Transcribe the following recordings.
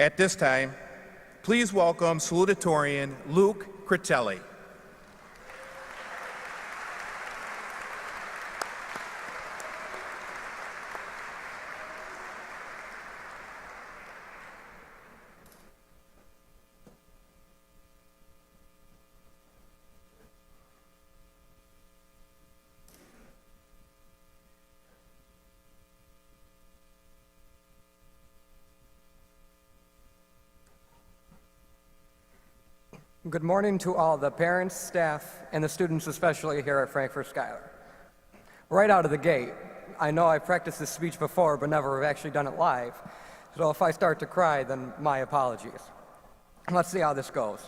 At this time, please welcome Salutatorian Luke Critelli. Good morning to all the parents, staff, and the students, especially here at Frankfort Schuyler. Right out of the gate, I know I've practiced this speech before, but never have actually done it live. So if I start to cry, then my apologies. Let's see how this goes.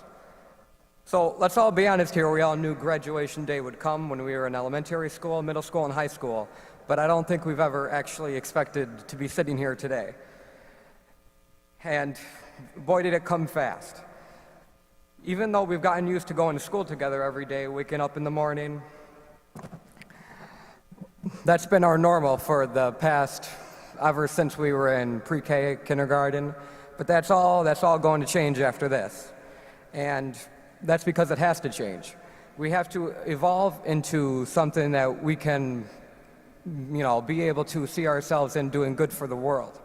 So let's all be honest here, we all knew graduation day would come when we were in elementary school, middle school, and high school, but I don't think we've ever actually expected to be sitting here today. And boy, did it come fast. Even though we've gotten used to going to school together every day, waking up in the morning, that's been our normal for the past, ever since we were in pre-K, kindergarten, but that's all going to change after this. And that's because it has to change. We have to evolve into something that we can, be able to see ourselves in doing good for the world.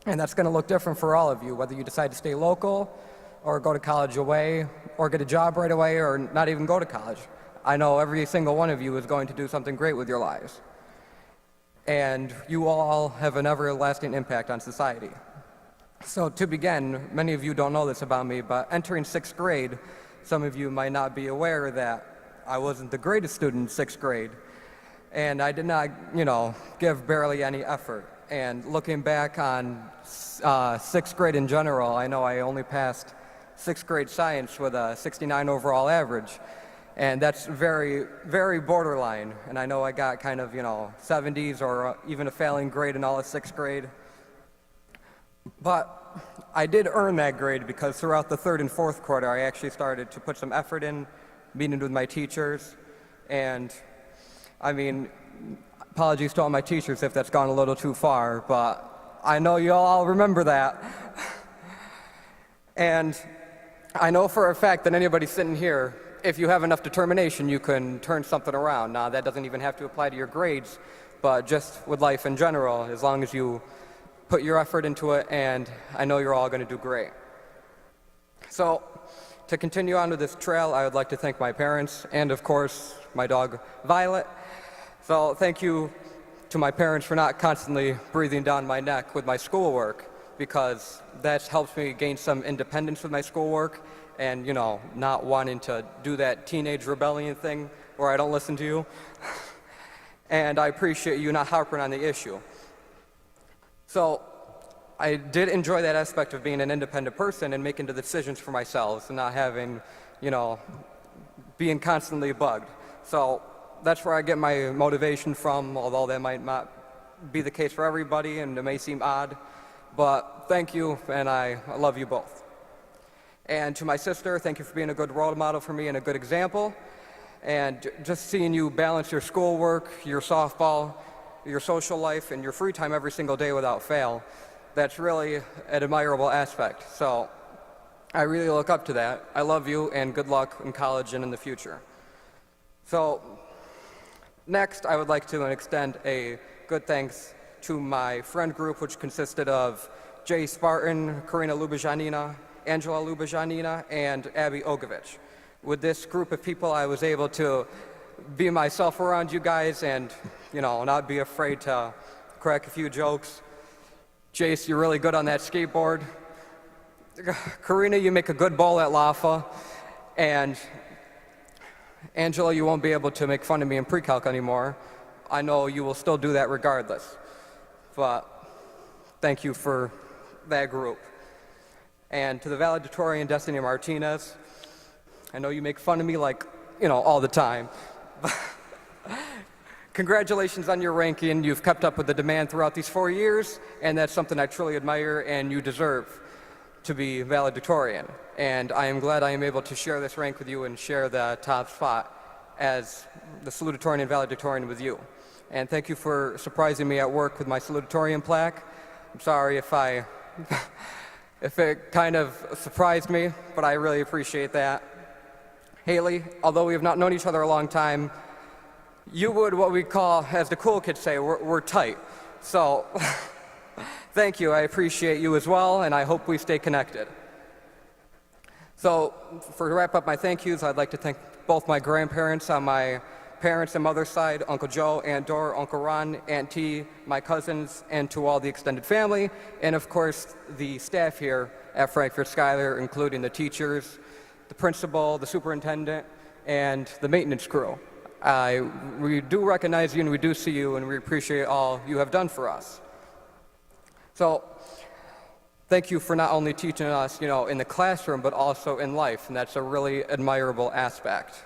And that's going to look different for all of you, whether you decide to stay local, or go to college away, or get a job right away, or not even go to college. I know every single one of you is going to do something great with your lives. And you all have an everlasting impact on society. So to begin, many of you don't know this about me, but entering 6th grade, some of you might not be aware that I wasn't the greatest student in 6th grade, and I did not, give barely any effort. And looking back on 6th grade in general, I know I only passed 6th grade science with a 69 overall average, and that's very, very borderline. And I know I got kind of, 70s or even a failing grade in all of 6th grade. But I did earn that grade because throughout the 3rd and 4th quarter, I actually started to put some effort in, meeting with my teachers. And apologies to all my teachers if that's gone a little too far, but I know you all remember that. And I know for a fact that anybody sitting here, if you have enough determination, you can turn something around. Now, that doesn't even have to apply to your grades, but just with life in general, as long as you put your effort into it, and I know you're all going to do great. So, to continue on with this trail, I would like to thank my parents, and of course, my dog, Violet. So, thank you to my parents for not constantly breathing down my neck with my schoolwork, because that helps me gain some independence with my schoolwork and, not wanting to do that teenage rebellion thing where I don't listen to you. And I appreciate you not harping on the issue. So I did enjoy that aspect of being an independent person and making the decisions for myself and not having, being constantly bugged. So that's where I get my motivation from, although that might not be the case for everybody and it may seem odd. But thank you, and I love you both. And to my sister, thank you for being a good role model for me and a good example. And just seeing you balance your schoolwork, your softball, your social life, and your free time every single day without fail, that's really an admirable aspect. So I really look up to that. I love you, and good luck in college and in the future. So next, I would like to extend a good thanks to my friend group, which consisted of Jay Spartan, Karina Lubajanina, Angela Lubajanina, and Abby Ogovich. With this group of people, I was able to be myself around you guys and, not be afraid to crack a few jokes. Jace, you're really good on that skateboard. Karina, you make a good bowl at Lafa. And Angela, you won't be able to make fun of me in pre-calc anymore. I know you will still do that regardless. But thank you for that group. And to the valedictorian, Destiny Martinez, I know you make fun of me all the time. Congratulations on your ranking. You've kept up with the demand throughout these 4 years, and that's something I truly admire, and you deserve to be valedictorian. And I am glad I am able to share this rank with you and share the top spot as the salutatorian and valedictorian with you. And thank you for surprising me at work with my salutatorian plaque. I'm sorry if I if it kind of surprised me, but I really appreciate that. Haley, although we have not known each other a long time, you would what we call, as the cool kids say, we're tight. So thank you, I appreciate you as well, and I hope we stay connected. So to wrap up my thank yous, I'd like to thank both my grandparents on my parents' and mother's side, Uncle Joe, Aunt Dor, Uncle Ron, Aunt T, my cousins, and to all the extended family, and of course the staff here at Frankfort Schuyler, including the teachers, the principal, the superintendent, and the maintenance crew. We do recognize you and we do see you and we appreciate all you have done for us. So thank you for not only teaching us, in the classroom, but also in life, and that's a really admirable aspect.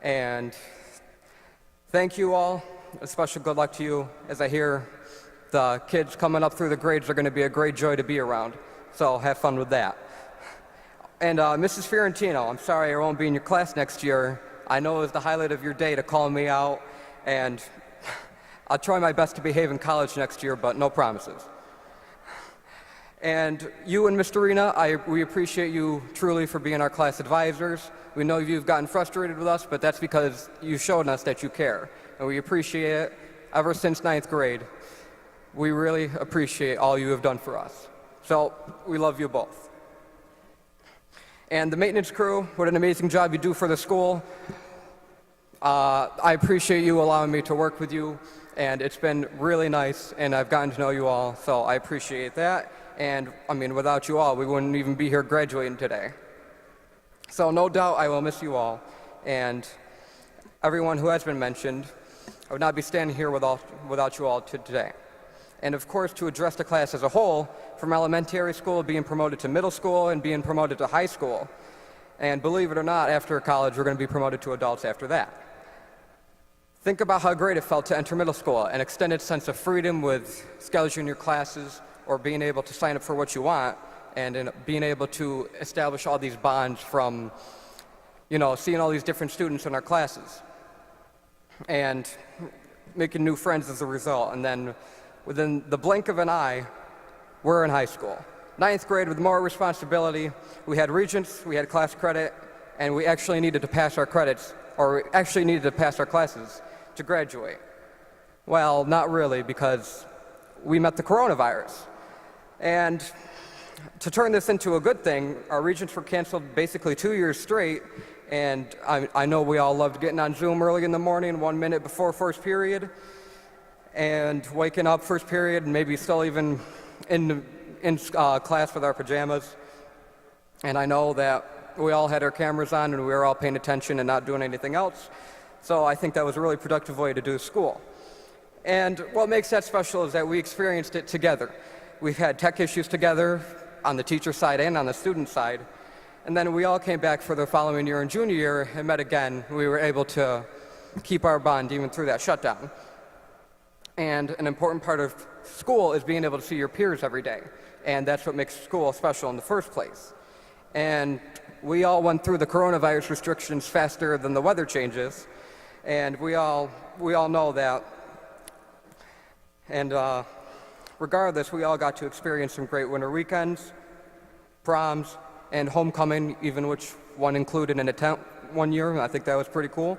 And thank you all. A special good luck to you, as I hear the kids coming up through the grades are going to be a great joy to be around. So have fun with that. And Mrs. Fiorentino, I'm sorry I won't be in your class next year. I know it was the highlight of your day to call me out, and I'll try my best to behave in college next year, but no promises. And you and Mr. Rena, we appreciate you truly for being our class advisors. We know you've gotten frustrated with us, but that's because you showed us that you care, and we appreciate it ever since 9th grade. We really appreciate all you have done for us. So we love you both. And the maintenance crew, what an amazing job you do for the school. I appreciate you allowing me to work with you, and it's been really nice, and I've gotten to know you all, so I appreciate that. And without you all, we wouldn't even be here graduating today. So no doubt I will miss you all, and everyone who has been mentioned. I would not be standing here without you all today. And of course, to address the class as a whole, from elementary school, being promoted to middle school, and being promoted to high school. And believe it or not, after college, we're going to be promoted to adults after that. Think about how great it felt to enter middle school, an extended sense of freedom with scheduling your classes, or being able to sign up for what you want, and being able to establish all these bonds from, seeing all these different students in our classes, and making new friends as a result. And then within the blink of an eye, we're in high school. 9th grade with more responsibility. We had regents, we had class credit, and we actually needed to pass our credits, or we actually needed to pass our classes to graduate. Well, not really, because we met the coronavirus. And to turn this into a good thing, our regents were canceled basically 2 years straight, and I know we all loved getting on Zoom early in the morning, 1 minute before first period, and waking up first period, and maybe still even in class with our pajamas. And I know that we all had our cameras on and we were all paying attention and not doing anything else. So I think that was a really productive way to do school. And what makes that special is that we experienced it together. We've had tech issues together on the teacher side and on the student side. And then we all came back for the following year and junior year and met again. We were able to keep our bond even through that shutdown. And an important part of school is being able to see your peers every day. And that's what makes school special in the first place. And we all went through the coronavirus restrictions faster than the weather changes. And we all know that. And regardless, we all got to experience some great winter weekends, proms, and homecoming, even which one included an attempt one year. I think that was pretty cool.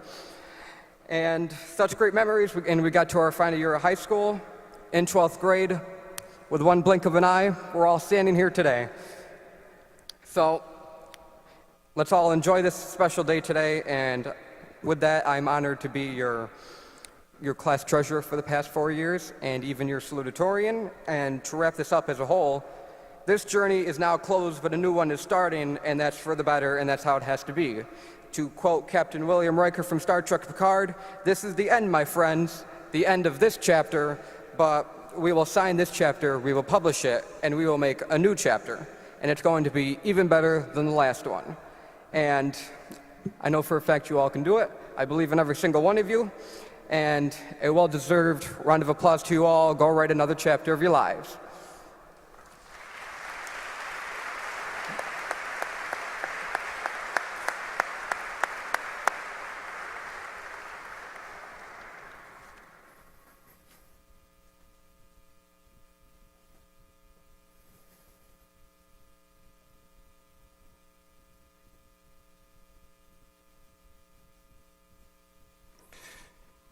And such great memories, and we got to our final year of high school in 12th grade. With one blink of an eye, we're all standing here today. So let's all enjoy this special day today, and with that, I'm honored to be your class treasurer for the past 4 years, and even your salutatorian. And to wrap this up as a whole, this journey is now closed, but a new one is starting, and that's for the better, and that's how it has to be. To quote Captain William Riker from Star Trek Picard, "This is the end, my friends, the end of this chapter, but we will sign this chapter, we will publish it, and we will make a new chapter. And it's going to be even better than the last one." And I know for a fact you all can do it. I believe in every single one of you. And a well-deserved round of applause to you all. Go write another chapter of your lives.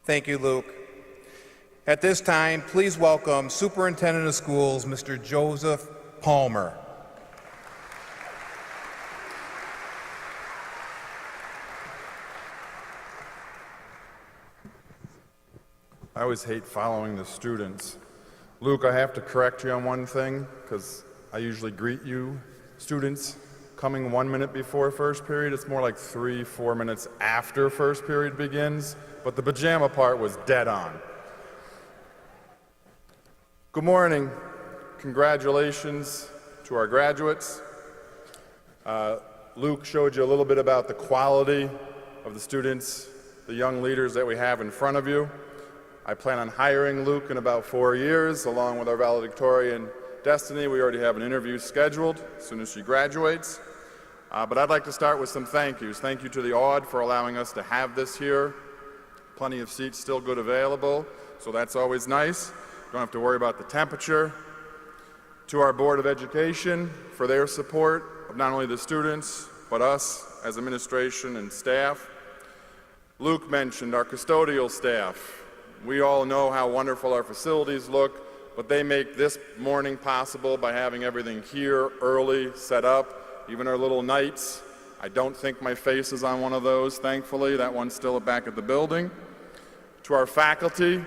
Thank you, Luke. At this time, please welcome Superintendent of Schools, Mr. Joseph Palmer. I always hate following the students. Luke, I have to correct you on one thing, because I usually greet you students coming 1 minute before first period. It's more like 3-4 minutes after first period begins, but the pajama part was dead on. Good morning. Congratulations to our graduates. Luke showed you a little bit about the quality of the students, the young leaders that we have in front of you. I plan on hiring Luke in about 4 years, along with our valedictorian, Destiny. We already have an interview scheduled as soon as she graduates. But I'd like to start with some thank yous. Thank you to the AUD for allowing us to have this here. Plenty of seats still good available, so that's always nice. Don't have to worry about the temperature. To our Board of Education for their support of not only the students, but us as administration and staff. Luke mentioned our custodial staff. We all know how wonderful our facilities look, but they make this morning possible by having everything here early, set up, even our little nights. I don't think my face is on one of those, thankfully. That one's still back at the building. To our faculty,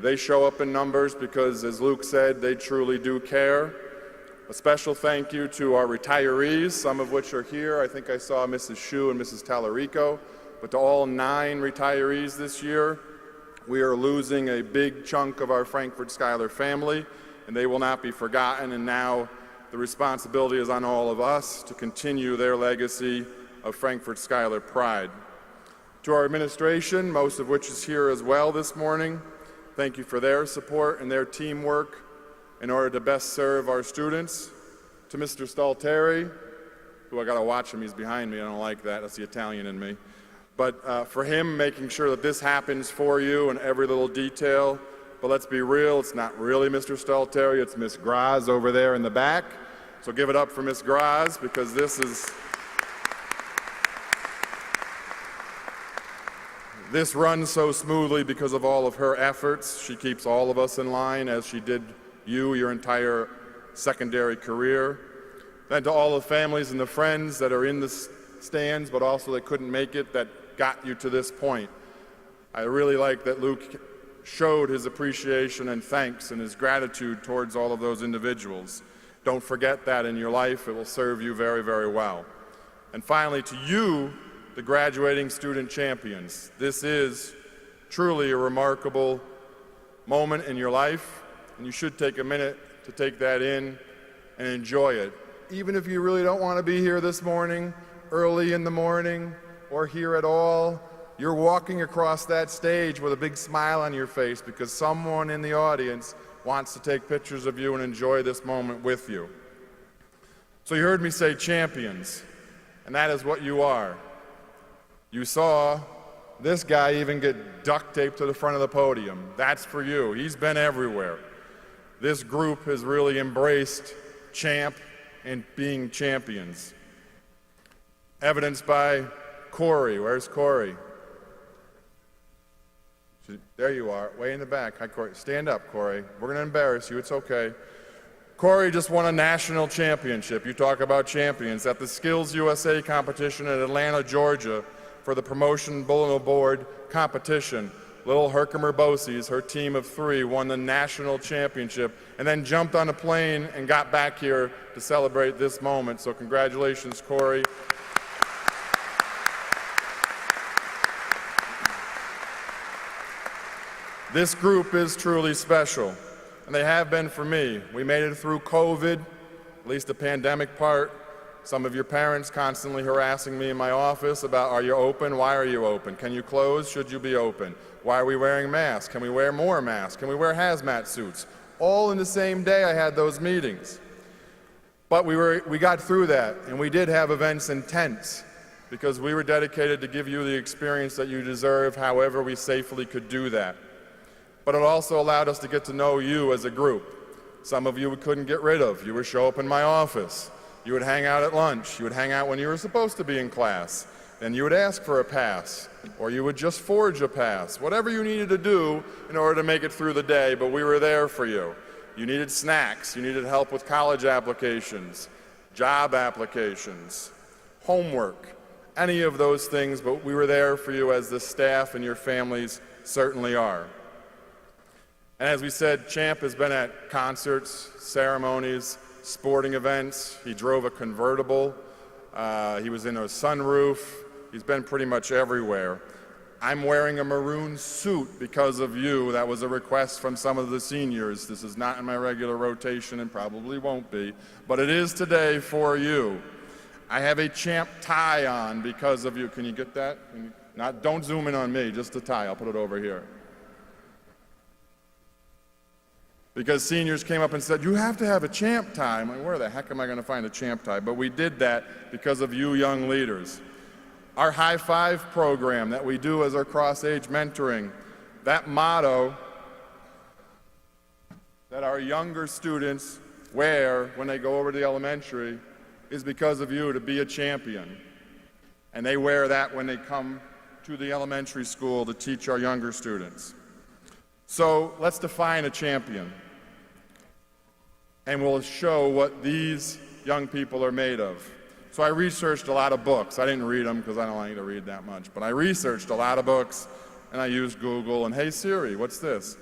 they show up in numbers because, as Luke said, they truly do care. A special thank you to our retirees, some of which are here. I think I saw Mrs. Shu and Mrs. Tallarico. But to all 9 retirees this year, we are losing a big chunk of our Frankfort Schuyler family, and they will not be forgotten, and now the responsibility is on all of us to continue their legacy of Frankfort Schuyler pride. To our administration, most of which is here as well this morning, thank you for their support and their teamwork in order to best serve our students. To Mr. Salutatorian, who I gotta watch him, he's behind me, I don't like that, that's the Italian in me. But for him, making sure that this happens for you in every little detail. But let's be real, it's not really Mr. Salutatorian, it's Miss Graz over there in the back. So give it up for Miss Graz, because this runs so smoothly because of all of her efforts. She keeps all of us in line, as she did you your entire secondary career. Then to all the families and the friends that are in the stands, but also that couldn't make it, that got you to this point. I really like that Luke showed his appreciation and thanks and his gratitude towards all of those individuals. Don't forget that in your life. It will serve you very, very well. And finally, to you, the graduating student champions, this is truly a remarkable moment in your life, and you should take a minute to take that in and enjoy it. Even if you really don't want to be here this morning, early in the morning, or here at all, you're walking across that stage with a big smile on your face because someone in the audience wants to take pictures of you and enjoy this moment with you. So you heard me say champions, and that is what you are. You saw this guy even get duct taped to the front of the podium. That's for you. He's been everywhere. This group has really embraced champ and being champions. Evidenced by Corey. Where's Corey? There you are, way in the back. Hi, Corey. Stand up, Corey. We're going to embarrass you. It's okay. Corey just won a national championship. You talk about champions. At the Skills USA competition in Atlanta, Georgia, for the Promotion Bulletin Board competition, Little Herkimer Bosies, her team of 3, won the national championship and then jumped on a plane and got back here to celebrate this moment. So congratulations, Corey. This group is truly special, and they have been for me. We made it through COVID, at least the pandemic part. Some of your parents constantly harassing me in my office about, are you open? Why are you open? Can you close? Should you be open? Why are we wearing masks? Can we wear more masks? Can we wear hazmat suits? All in the same day I had those meetings. But we got through that, and we did have events in tents because we were dedicated to give you the experience that you deserve, however we safely could do that. But it also allowed us to get to know you as a group. Some of you we couldn't get rid of. You would show up in my office. You would hang out at lunch. You would hang out when you were supposed to be in class. and you would ask for a pass, or you would just forge a pass, whatever you needed to do in order to make it through the day, but we were there for you. You needed snacks, you needed help with college applications, job applications, homework, any of those things, but we were there for you as the staff and your families certainly are. And as we said, Champ has been at concerts, ceremonies, sporting events. He drove a convertible. He was in a sunroof. He's been pretty much everywhere. I'm wearing a maroon suit because of you. That was a request from some of the seniors. This is not in my regular rotation and probably won't be, but it is today for you. I have a Champ tie on because of you. Can you get that? Don't zoom in on me, just the tie. I'll put it over here. Because seniors came up and said, you have to have a Champ tie. I'm like, where the heck am I going to find a Champ tie? But we did that because of you young leaders. Our High Five program that we do as our cross-age mentoring, that motto that our younger students wear when they go over to the elementary is because of you, to be a champion. And they wear that when they come to the elementary school to teach our younger students. So let's define a champion. And we'll show what these young people are made of. So I researched a lot of books. I didn't read them because I don't like to read that much, but I researched a lot of books, and I used Google, and hey Siri, what's this?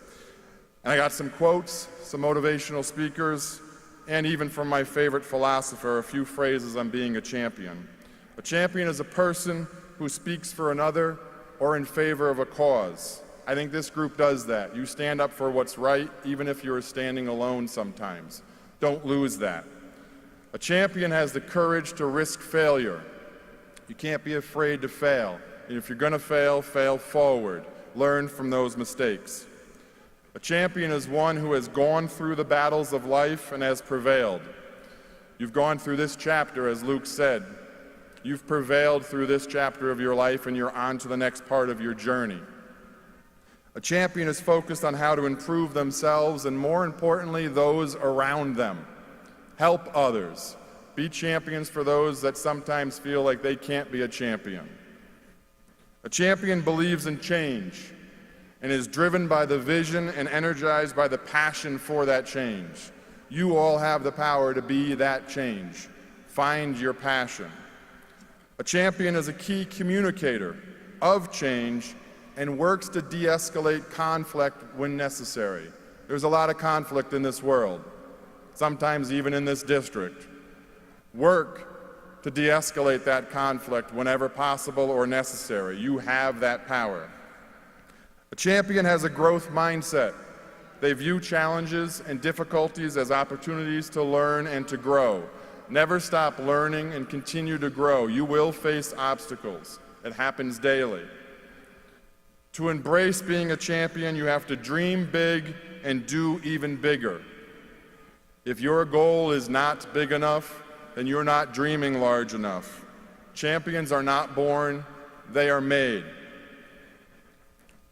And I got some quotes, some motivational speakers, and even from my favorite philosopher, a few phrases on being a champion. A champion is a person who speaks for another or in favor of a cause. I think this group does that. You stand up for what's right, even if you're standing alone sometimes. Don't lose that. A champion has the courage to risk failure. You can't be afraid to fail. And if you're going to fail, fail forward. Learn from those mistakes. A champion is one who has gone through the battles of life and has prevailed. You've gone through this chapter, as Luke said. You've prevailed through this chapter of your life, and you're on to the next part of your journey. A champion is focused on how to improve themselves and, more importantly, those around them. Help others. Be champions for those that sometimes feel like they can't be a champion. A champion believes in change and is driven by the vision and energized by the passion for that change. You all have the power to be that change. Find your passion. A champion is a key communicator of change and works to de-escalate conflict when necessary. There's a lot of conflict in this world, sometimes even in this district. Work to de-escalate that conflict whenever possible or necessary. You have that power. A champion has a growth mindset. They view challenges and difficulties as opportunities to learn and to grow. Never stop learning and continue to grow. You will face obstacles. It happens daily. To embrace being a champion, you have to dream big and do even bigger. If your goal is not big enough, then you're not dreaming large enough. Champions are not born, they are made.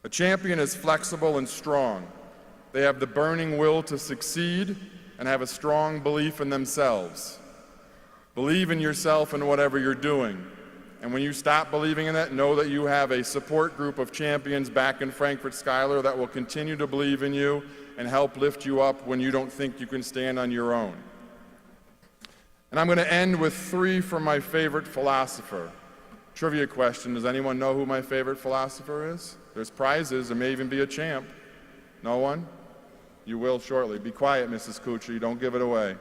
A champion is flexible and strong. They have the burning will to succeed and have a strong belief in themselves. Believe in yourself and whatever you're doing. And when you stop believing in that, know that you have a support group of champions back in Frankfort, Schuyler that will continue to believe in you and help lift you up when you don't think you can stand on your own. And I'm going to end with 3 from my favorite philosopher. Trivia question, does anyone know who my favorite philosopher is? There's prizes, there may even be a champ. No one? You will shortly. Be quiet, Mrs. Cucci, don't give it away.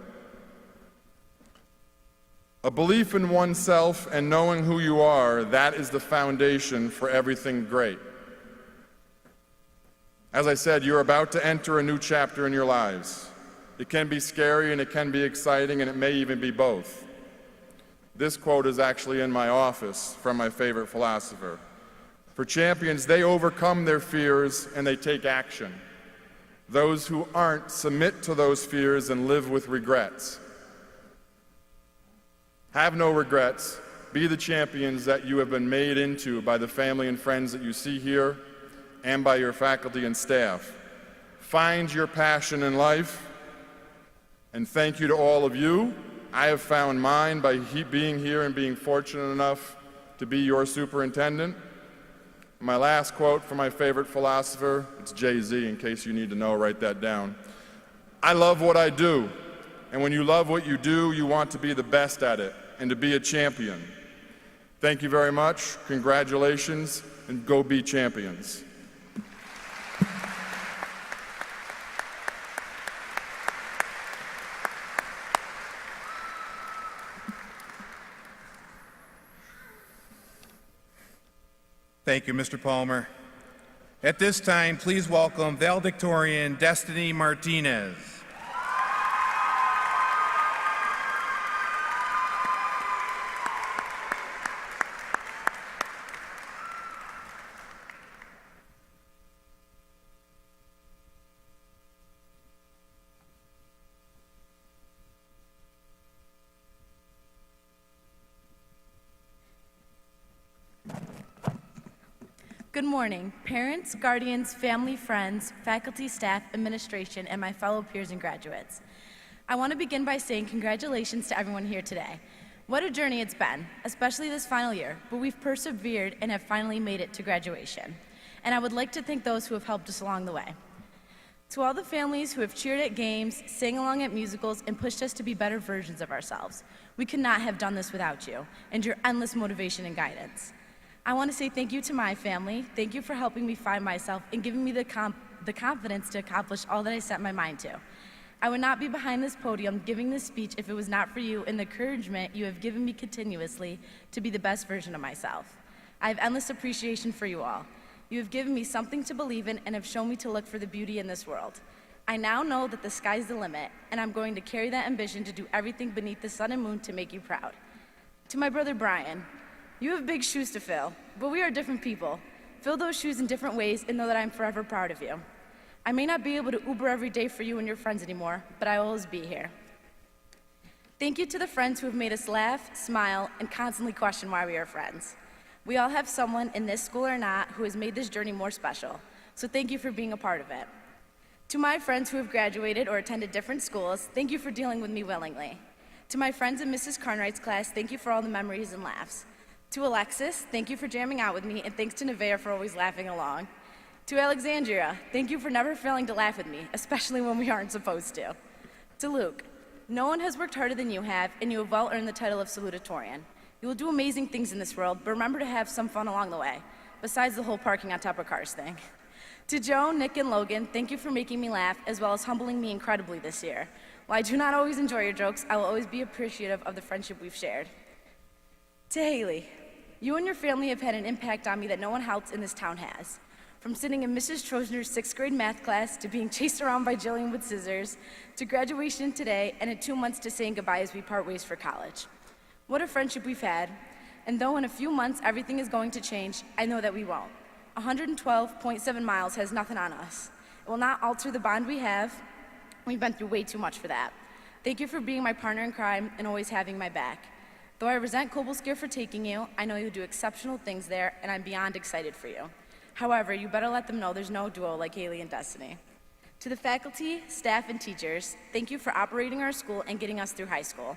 A belief in oneself and knowing who you are, that is the foundation for everything great. As I said, you're about to enter a new chapter in your lives. It can be scary and it can be exciting and it may even be both. This quote is actually in my office from my favorite philosopher. For champions, they overcome their fears and they take action. Those who aren't submit to those fears and live with regrets. Have no regrets. Be the champions that you have been made into by the family and friends that you see here and by your faculty and staff. Find your passion in life, and thank you to all of you. I have found mine by being here and being fortunate enough to be your superintendent. My last quote from my favorite philosopher, it's Jay-Z, in case you need to know, write that down. I love what I do, and when you love what you do, you want to be the best at it and to be a champion. Thank you very much, congratulations, and go be champions. Thank you, Mr. Palmer. At this time, please welcome Valedictorian Destiny Martinez. Good morning, parents, guardians, family, friends, faculty, staff, administration, and my fellow peers and graduates. I want to begin by saying congratulations to everyone here today. What a journey it's been, especially this final year, but we've persevered and have finally made it to graduation. And I would like to thank those who have helped us along the way. To all the families who have cheered at games, sang along at musicals, and pushed us to be better versions of ourselves, we could not have done this without you and your endless motivation and guidance. I want to say thank you to my family. Thank you for helping me find myself and giving me the confidence to accomplish all that I set my mind to. I would not be behind this podium giving this speech if it was not for you and the encouragement you have given me continuously to be the best version of myself. I have endless appreciation for you all. You have given me something to believe in and have shown me to look for the beauty in this world. I now know that the sky's the limit, and I'm going to carry that ambition to do everything beneath the sun and moon to make you proud. To my brother Brian, you have big shoes to fill, but we are different people. Fill those shoes in different ways and know that I'm forever proud of you. I may not be able to Uber every day for you and your friends anymore, but I will always be here. Thank you to the friends who have made us laugh, smile, and constantly question why we are friends. We all have someone, in this school or not, who has made this journey more special, so thank you for being a part of it. To my friends who have graduated or attended different schools, thank you for dealing with me willingly. To my friends in Mrs. Carnwright's class, thank you for all the memories and laughs. To Alexis, thank you for jamming out with me, and thanks to Nevaeh for always laughing along. To Alexandria, thank you for never failing to laugh with me, especially when we aren't supposed to. To Luke, no one has worked harder than you have, and you have well earned the title of Salutatorian. You will do amazing things in this world, but remember to have some fun along the way, besides the whole parking on top of cars thing. To Joe, Nick, and Logan, thank you for making me laugh, as well as humbling me incredibly this year. While I do not always enjoy your jokes, I will always be appreciative of the friendship we've shared. To Haley, you and your family have had an impact on me that no one else in this town has. From sitting in Mrs. Trosner's 6th grade math class, to being chased around by Jillian with scissors, to graduation today, and in 2 months to saying goodbye as we part ways for college. What a friendship we've had, and though in a few months everything is going to change, I know that we won't. 112.7 miles has nothing on us. It will not alter the bond we have. We've been through way too much for that. Thank you for being my partner in crime and always having my back. Though I resent Cobleskier for taking you, I know you do exceptional things there, and I'm beyond excited for you. However, you better let them know there's no duo like Haley and Destiny. To the faculty, staff, and teachers, thank you for operating our school and getting us through high school.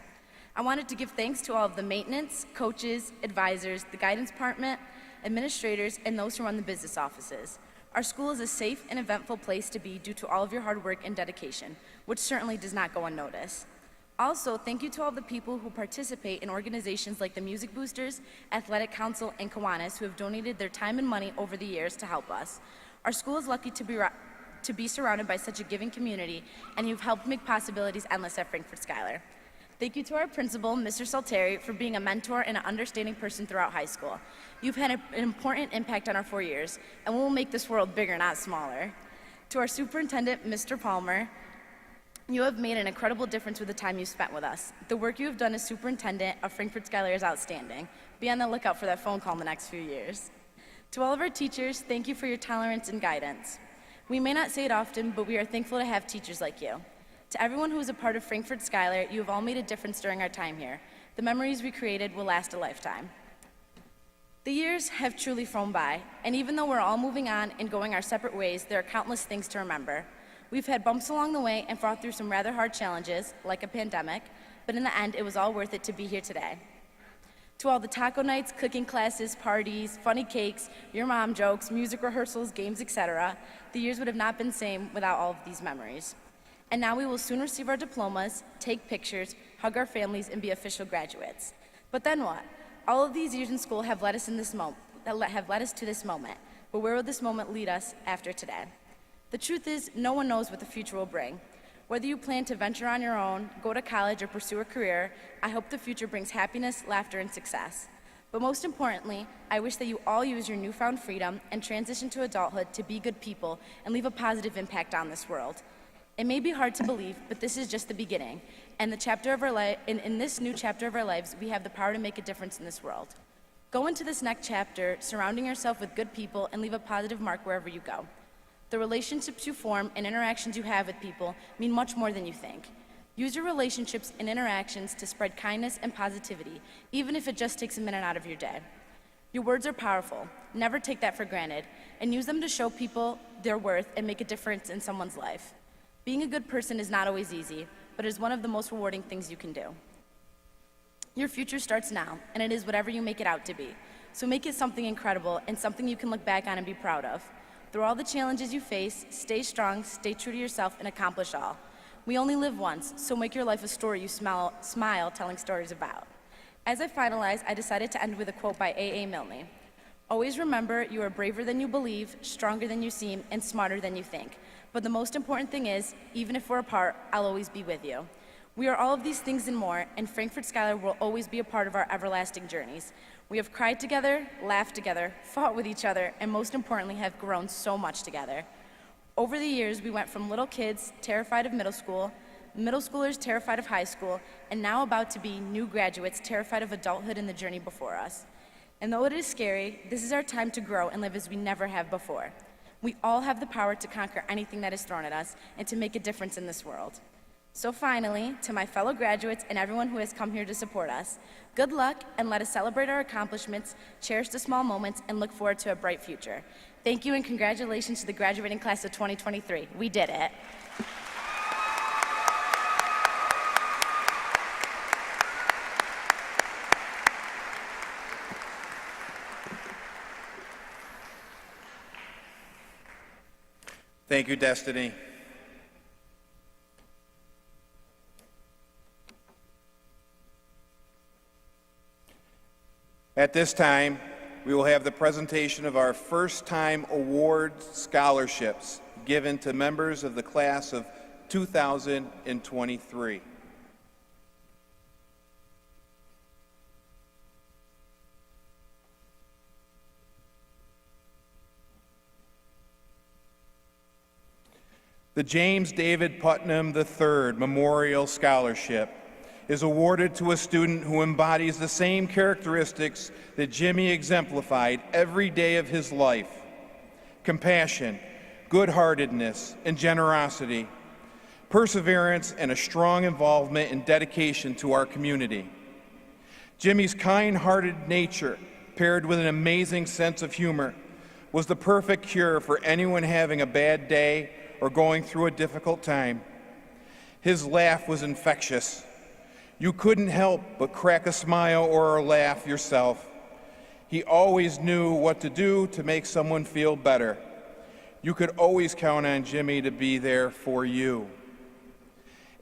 I wanted to give thanks to all of the maintenance, coaches, advisors, the guidance department, administrators, and those who run the business offices. Our school is a safe and eventful place to be due to all of your hard work and dedication, which certainly does not go unnoticed. Also, thank you to all the people who participate in organizations like the Music Boosters, Athletic Council, and Kiwanis who have donated their time and money over the years to help us. Our school is lucky to be surrounded by such a giving community, and you've helped make possibilities endless at Frankfort Schuyler. Thank you to our principal, Mr. Salutatorian, for being a mentor and an understanding person throughout high school. You've had an important impact on our 4 years, and we will make this world bigger, not smaller. To our superintendent, Mr. Palmer, you have made an incredible difference with the time you've spent with us. The work you have done as superintendent of Frankfort Schuyler is outstanding. Be on the lookout for that phone call in the next few years. To all of our teachers, thank you for your tolerance and guidance. We may not say it often, but we are thankful to have teachers like you. To everyone who is a part of Frankfort Schuyler, you have all made a difference during our time here. The memories we created will last a lifetime. The years have truly flown by, and even though we're all moving on and going our separate ways, there are countless things to remember. We've had bumps along the way and fought through some rather hard challenges, like a pandemic, but in the end, it was all worth it to be here today. To all the taco nights, cooking classes, parties, funny cakes, your mom jokes, music rehearsals, games, etc., the years would have not been the same without all of these memories. And now we will soon receive our diplomas, take pictures, hug our families, and be official graduates. But then what? All of these years in school have led us to this moment. But where will this moment lead us after today? The truth is, no one knows what the future will bring. Whether you plan to venture on your own, go to college, or pursue a career, I hope the future brings happiness, laughter, and success. But most importantly, I wish that you all use your newfound freedom and transition to adulthood to be good people and leave a positive impact on this world. It may be hard to believe, but this is just the beginning. And in this new chapter of our lives, we have the power to make a difference in this world. Go into this next chapter surrounding yourself with good people and leave a positive mark wherever you go. The relationships you form and interactions you have with people mean much more than you think. Use your relationships and interactions to spread kindness and positivity, even if it just takes a minute out of your day. Your words are powerful. Never take that for granted, and use them to show people their worth and make a difference in someone's life. Being a good person is not always easy, but it is one of the most rewarding things you can do. Your future starts now, and it is whatever you make it out to be. So make it something incredible and something you can look back on and be proud of. Through all the challenges you face, stay strong, stay true to yourself, and accomplish all. We only live once, so make your life a story you smile telling stories about. As I finalize, I decided to end with a quote by A.A. Milne. Always remember, you are braver than you believe, stronger than you seem, and smarter than you think. But the most important thing is, even if we're apart, I'll always be with you. We are all of these things and more, and Frankfort Schuyler will always be a part of our everlasting journeys. We have cried together, laughed together, fought with each other, and most importantly, have grown so much together. Over the years, we went from little kids terrified of middle school, middle schoolers terrified of high school, and now about to be new graduates terrified of adulthood and the journey before us. And though it is scary, this is our time to grow and live as we never have before. We all have the power to conquer anything that is thrown at us and to make a difference in this world. So finally, to my fellow graduates and everyone who has come here to support us, good luck, and let us celebrate our accomplishments, cherish the small moments, and look forward to a bright future. Thank you and congratulations to the graduating class of 2023. We did it. Thank you, Destiny. At this time, we will have the presentation of our first-time award scholarships given to members of the class of 2023. The James David Putnam III Memorial Scholarship is awarded to a student who embodies the same characteristics that Jimmy exemplified every day of his life: compassion, good-heartedness, and generosity, perseverance, and a strong involvement and dedication to our community. Jimmy's kind-hearted nature, paired with an amazing sense of humor, was the perfect cure for anyone having a bad day or going through a difficult time. His laugh was infectious. You couldn't help but crack a smile or a laugh yourself. He always knew what to do to make someone feel better. You could always count on Jimmy to be there for you.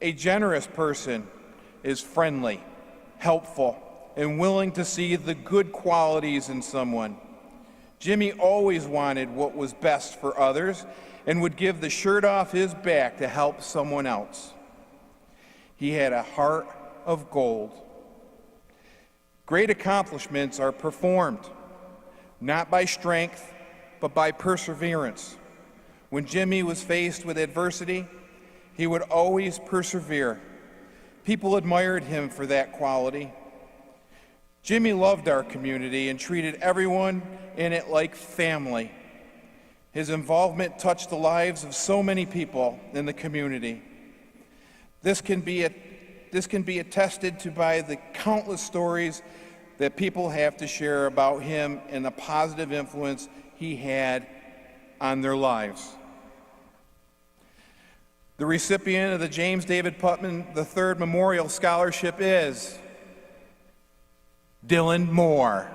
A generous person is friendly, helpful, and willing to see the good qualities in someone. Jimmy always wanted what was best for others and would give the shirt off his back to help someone else. He had a heart of gold. Great accomplishments are performed, not by strength, but by perseverance. When Jimmy was faced with adversity, he would always persevere. People admired him for that quality. Jimmy loved our community and treated everyone in it like family. His involvement touched the lives of so many people in the community. This can be attested to by the countless stories that people have to share about him and the positive influence he had on their lives. The recipient of the James David Putnam III Memorial Scholarship is Dylan Moore.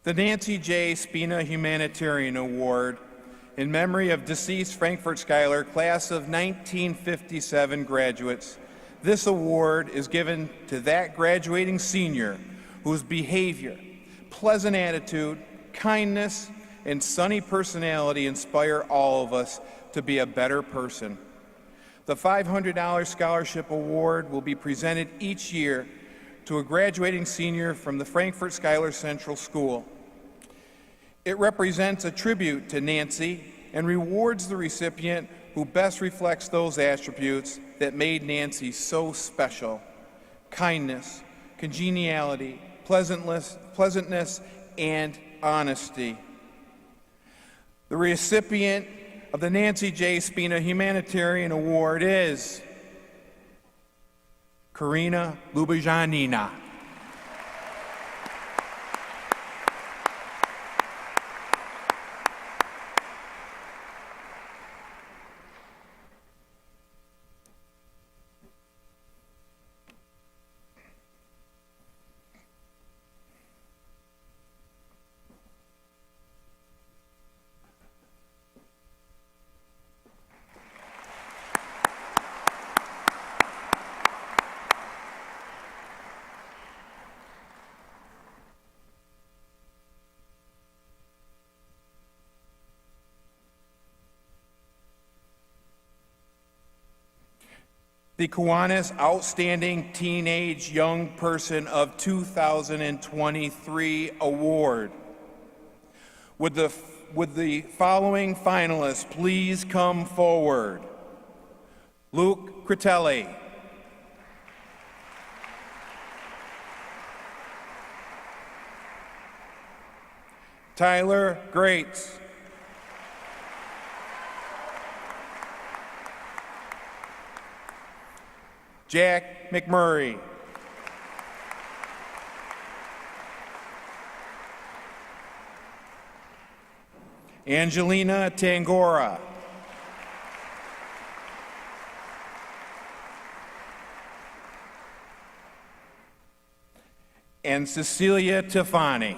The Nancy J. Spina Humanitarian Award in memory of deceased Frankfort Schuyler class of 1957 graduates. This award is given to that graduating senior whose behavior, pleasant attitude, kindness, and sunny personality inspire all of us to be a better person. The $500 scholarship award will be presented each year to a graduating senior from the Frankfort Schuyler Central School. It represents a tribute to Nancy and rewards the recipient who best reflects those attributes that made Nancy so special: kindness, congeniality, pleasantness, and honesty. The recipient of the Nancy J. Spina Humanitarian Award is Karina Lubajanina. The Kiwanis Outstanding Teenage Young Person of 2023 Award. Would the following finalists please come forward? Luke Critelli. Tyler Greats. Jack McMurray. Angelina Tangora. And Cecilia Tefani.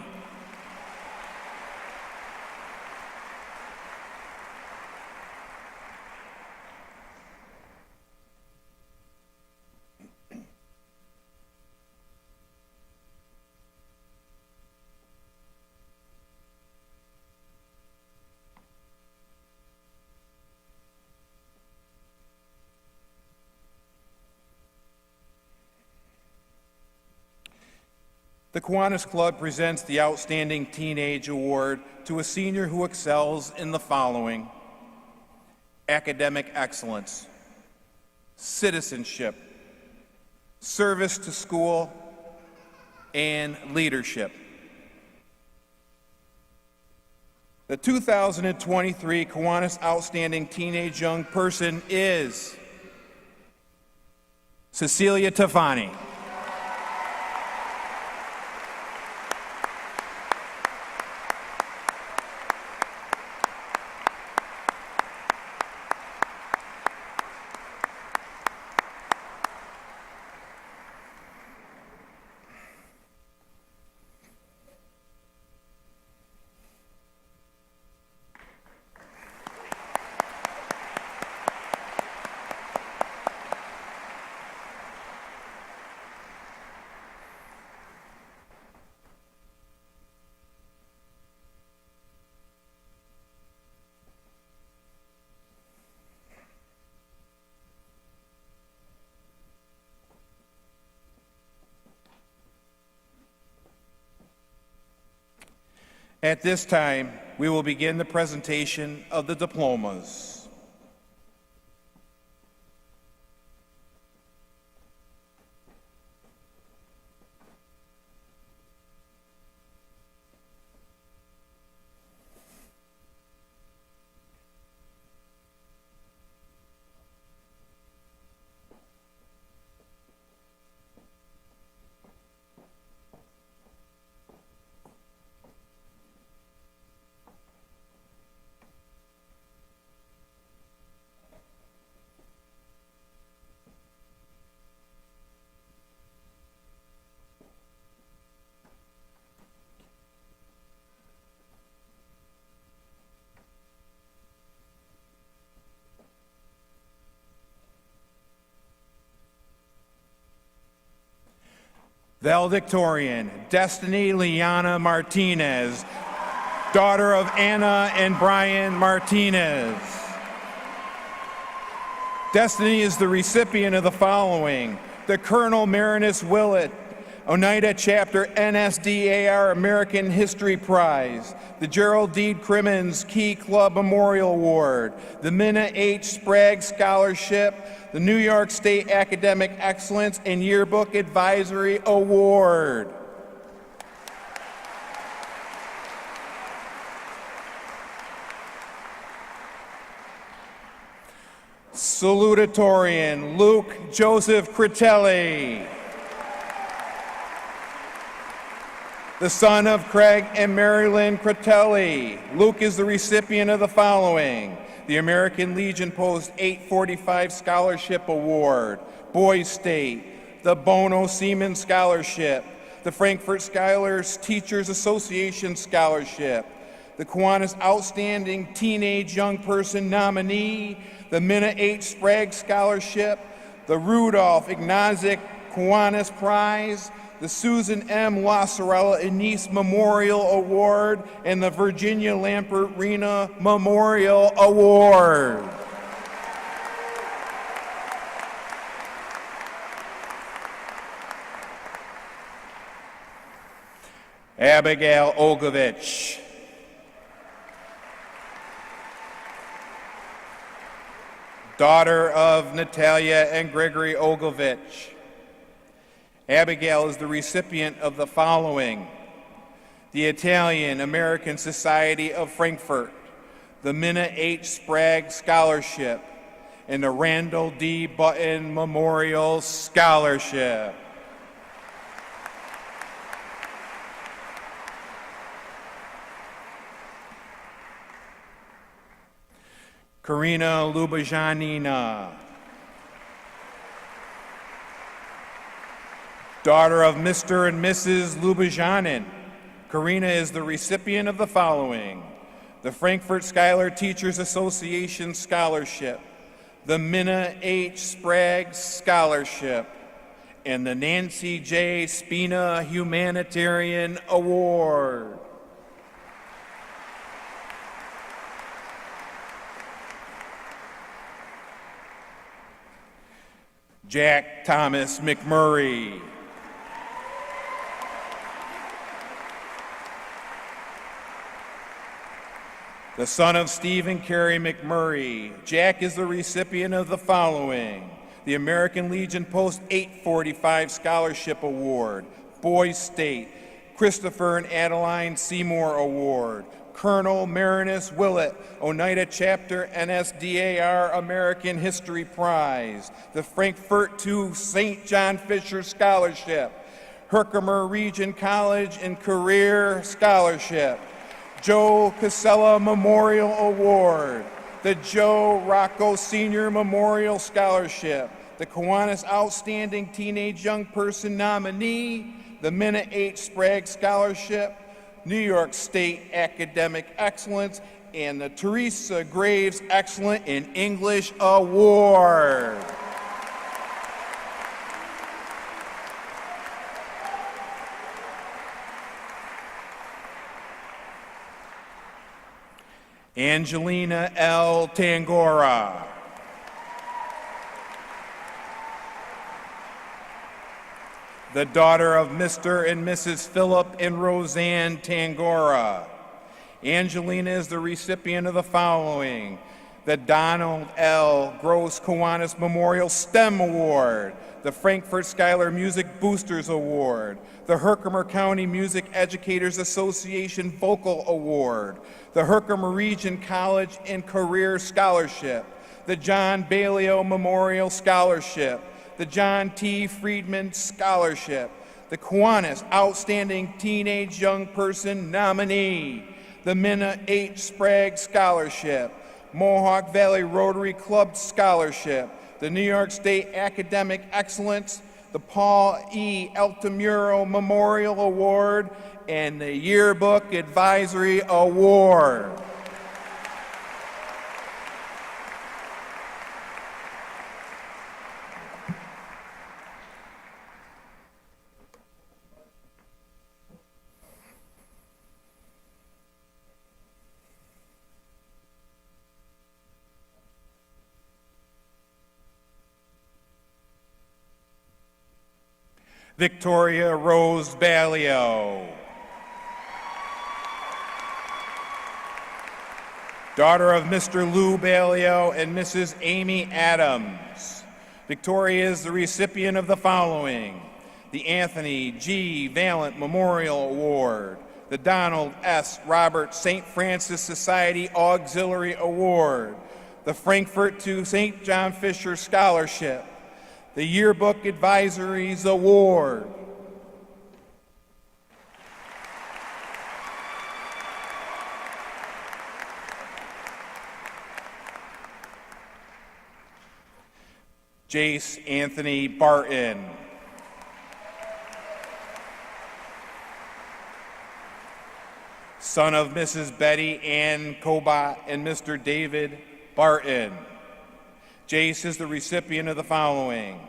The Kiwanis Club presents the Outstanding Teenage Award to a senior who excels in the following: academic excellence, citizenship, service to school, and leadership. The 2023 Kiwanis Outstanding Teenage Young Person is Cecilia Tefani. At this time, we will begin the presentation of the diplomas. Valedictorian, Destiny Liana Martinez, daughter of Anna and Brian Martinez. Destiny is the recipient of the following: the Colonel Marinus Willett, Oneida Chapter NSDAR American History Prize, the Gerald D. Crimmins Key Club Memorial Award, the Minna H. Sprague Scholarship, the New York State Academic Excellence and Yearbook Advisory Award. Salutatorian, Luke Joseph Critelli, the son of Craig and Marilyn Critelli. Luke is the recipient of the following: the American Legion Post 845 Scholarship Award, Boys State, the Bono Seaman Scholarship, the Frankfort Schuyler Teachers Association Scholarship, the Kiwanis Outstanding Teenage Young Person Nominee, the Minna H. Sprague Scholarship, the Rudolph Ignazik Kiwanis Prize, the Susan M. Lasorella Anise Memorial Award, and the Virginia Lampert Rena Memorial Award. Abigail Ogovich. Daughter of Natalia and Gregory Ogovich. Abigail is the recipient of the following: the Italian American Society of Frankfort, the Minna H. Sprague Scholarship, and the Randall D. Button Memorial Scholarship. Karina Lubajanina, daughter of Mr. and Mrs. Lubajanin. Karina is the recipient of the following: the Frankfort Schuyler Teachers Association Scholarship, the Minna H. Sprague Scholarship, and the Nancy J. Spina Humanitarian Award. Jack Thomas McMurray, the son of Stephen Carey McMurray. Jack is the recipient of the following: the American Legion Post 845 Scholarship Award, Boys State, Christopher and Adeline Seymour Award, Colonel Marinus Willett, Oneida Chapter NSDAR American History Prize, the Frankfurt to St. John Fisher Scholarship, Herkimer Region College and Career Scholarship, Joe Casella Memorial Award, the Joe Rocco Senior Memorial Scholarship, the Kiwanis Outstanding Teenage Young Person Nominee, the Minna H. Sprague Scholarship, New York State Academic Excellence, and the Teresa Graves Excellent in English Award. Angelina L. Tangora, the daughter of Mr. and Mrs. Philip and Roseanne Tangora. Angelina is the recipient of the following: the Donald L. Gross Kiwanis Memorial STEM Award, the Frankfort Schuyler Music Boosters Award, the Herkimer County Music Educators Association Vocal Award, the Herkimer Region College and Career Scholarship, the John Balliol Memorial Scholarship, the John T. Friedman Scholarship, the Kiwanis Outstanding Teenage Young Person Nominee, the Minna H. Sprague Scholarship, Mohawk Valley Rotary Club Scholarship, the New York State Academic Excellence, the Paul E. Altamuro Memorial Award, and the Yearbook Advisory Award. Victoria Rose Ballio, daughter of Mr. Lou Ballio and Mrs. Amy Adams. Victoria is the recipient of the following: the Anthony G. Valent Memorial Award, the Donald S. Robert St. Francis Society Auxiliary Award, the Frankfort to St. John Fisher Scholarship, the Yearbook Advisories Award. Jace Anthony Barton. Son of Mrs. Betty Ann Cobot and Mr. David Barton. Jace is the recipient of the following: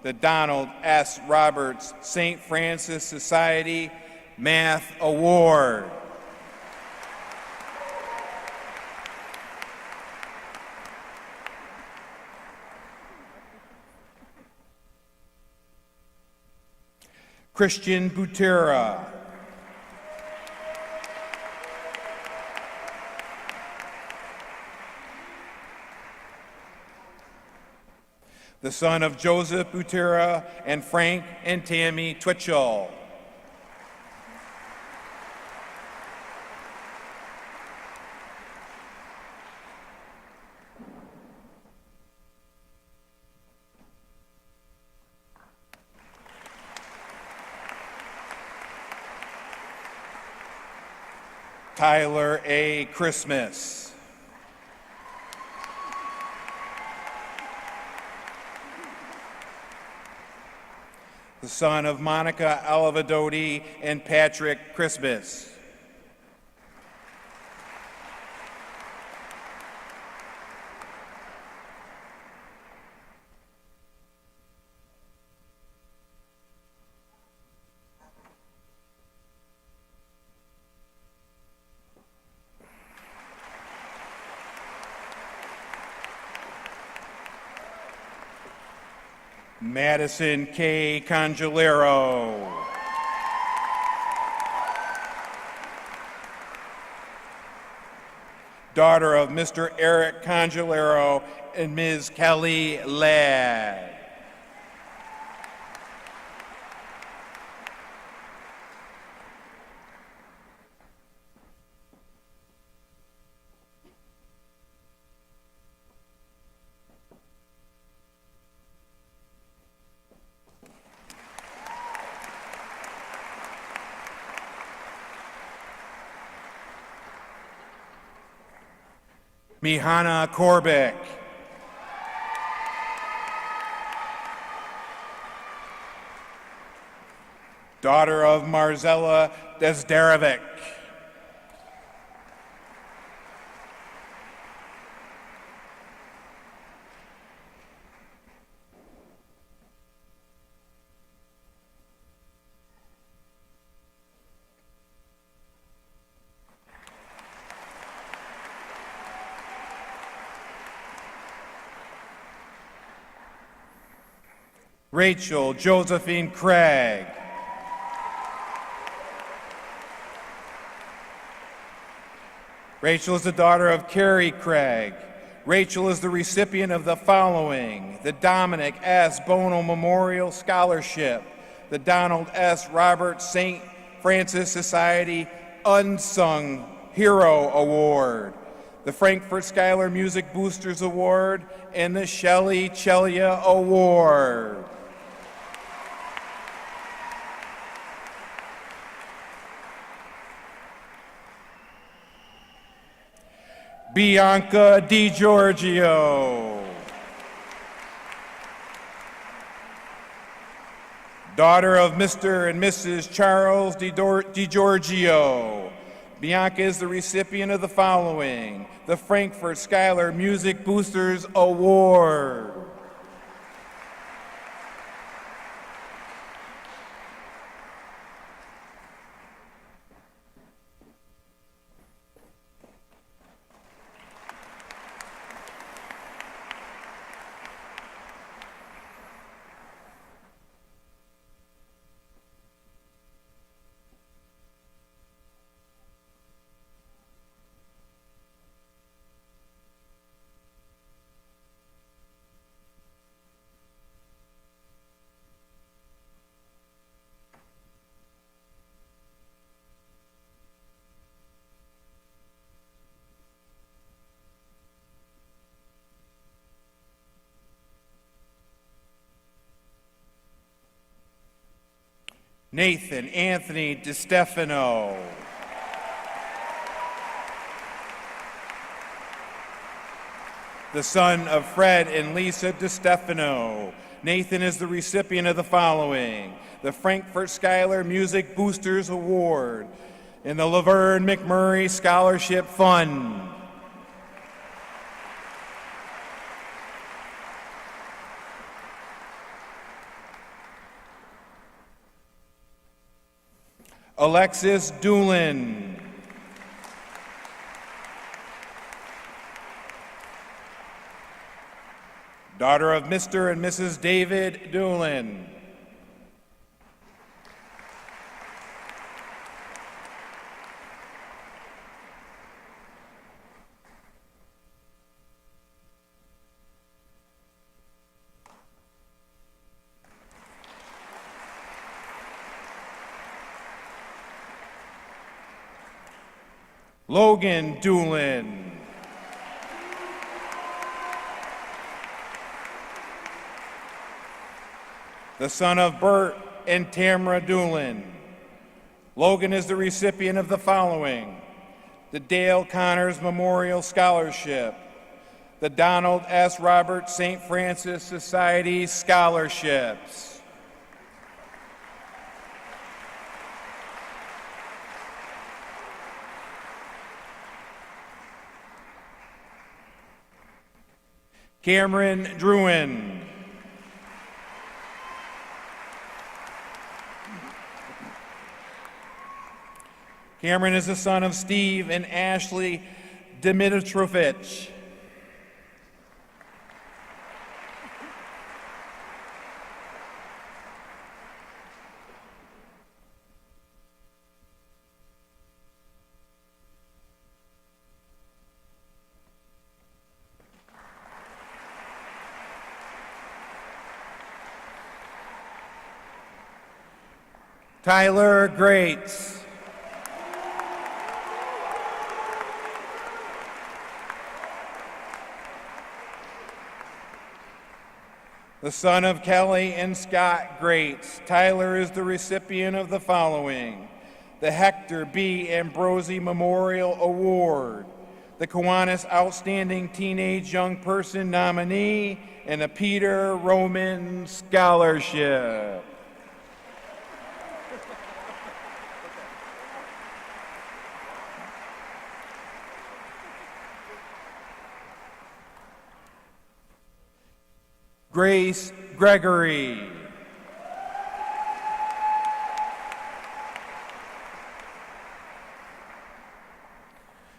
the Donald S. Roberts St. Francis Society Math Award. Christian Butera. The son of Joseph Butera and Frank and Tammy Twitchell. Tyler A. Christmas. The son of Monica Alvadotti and Patrick Christmas. Madison K. Congelero. Daughter of Mr. Eric Congelero and Ms. Kelly Ladd. Mihana Korbick. Daughter of Marzella Desderevic. Rachel Josephine Craig. Rachel is the daughter of Carrie Craig. Rachel is the recipient of the following: the Dominic S. Bono Memorial Scholarship, the Donald S. Robert St. Francis Society Unsung Hero Award, the Frankfort Schuyler Music Boosters Award, and the Shelley Chelia Award. Bianca DiGiorgio, daughter of Mr. and Mrs. Charles DiGiorgio. Bianca is the recipient of the following: the Frankfort Schuyler Music Boosters Award. Nathan Anthony DiStefano, the son of Fred and Lisa DiStefano. Nathan is the recipient of the following: the Frankfort Schuyler Music Boosters Award and the Laverne McMurray Scholarship Fund. Alexis Doolin, daughter of Mr. and Mrs. David Doolin. Logan Doolin, the son of Bert and Tamara Doolin. Logan is the recipient of the following: the Dale Connors Memorial Scholarship, the Donald S. Robert St. Francis Society Scholarships. Cameron Druin, Cameron is the son of Steve and Ashley Dimitrovich. Tyler Greats, the son of Kelly and Scott Greats. Tyler is the recipient of the following: the Hector B. Ambrosi Memorial Award, the Kiwanis Outstanding Teenage Young Person Nominee, and a Peter Roman Scholarship. Grace Gregory,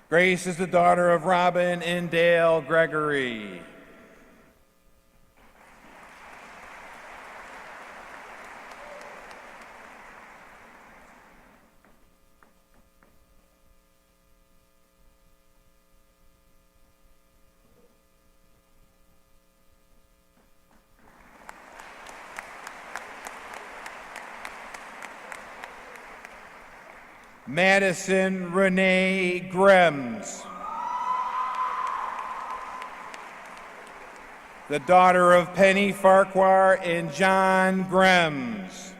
Grace is the daughter of Robin and Dale Gregory. Madison Renee Grems, the daughter of Penny Farquhar and John Grems.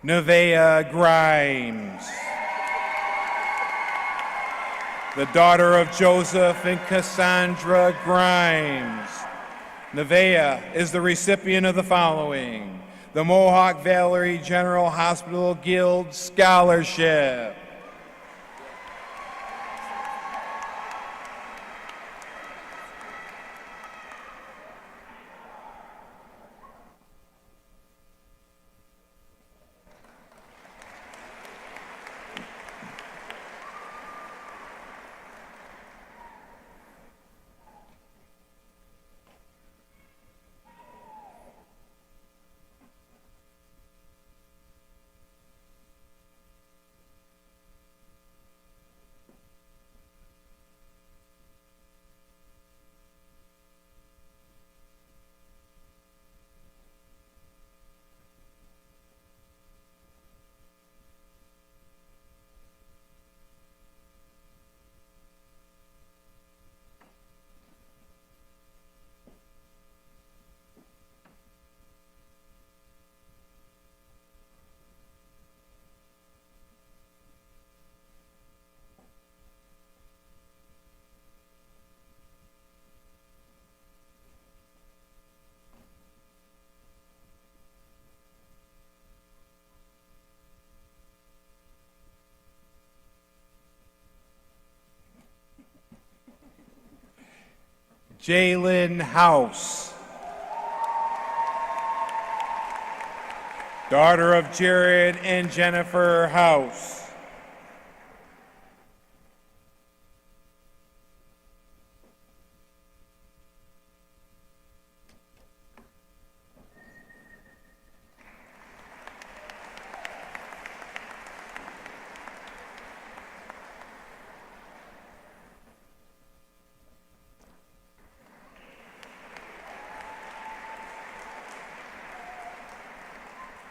Nevaeh Grimes, the daughter of Joseph and Cassandra Grimes. Nevaeh is the recipient of the following: the Mohawk Valley General Hospital Guild Scholarship. Jalen House, daughter of Jared and Jennifer House.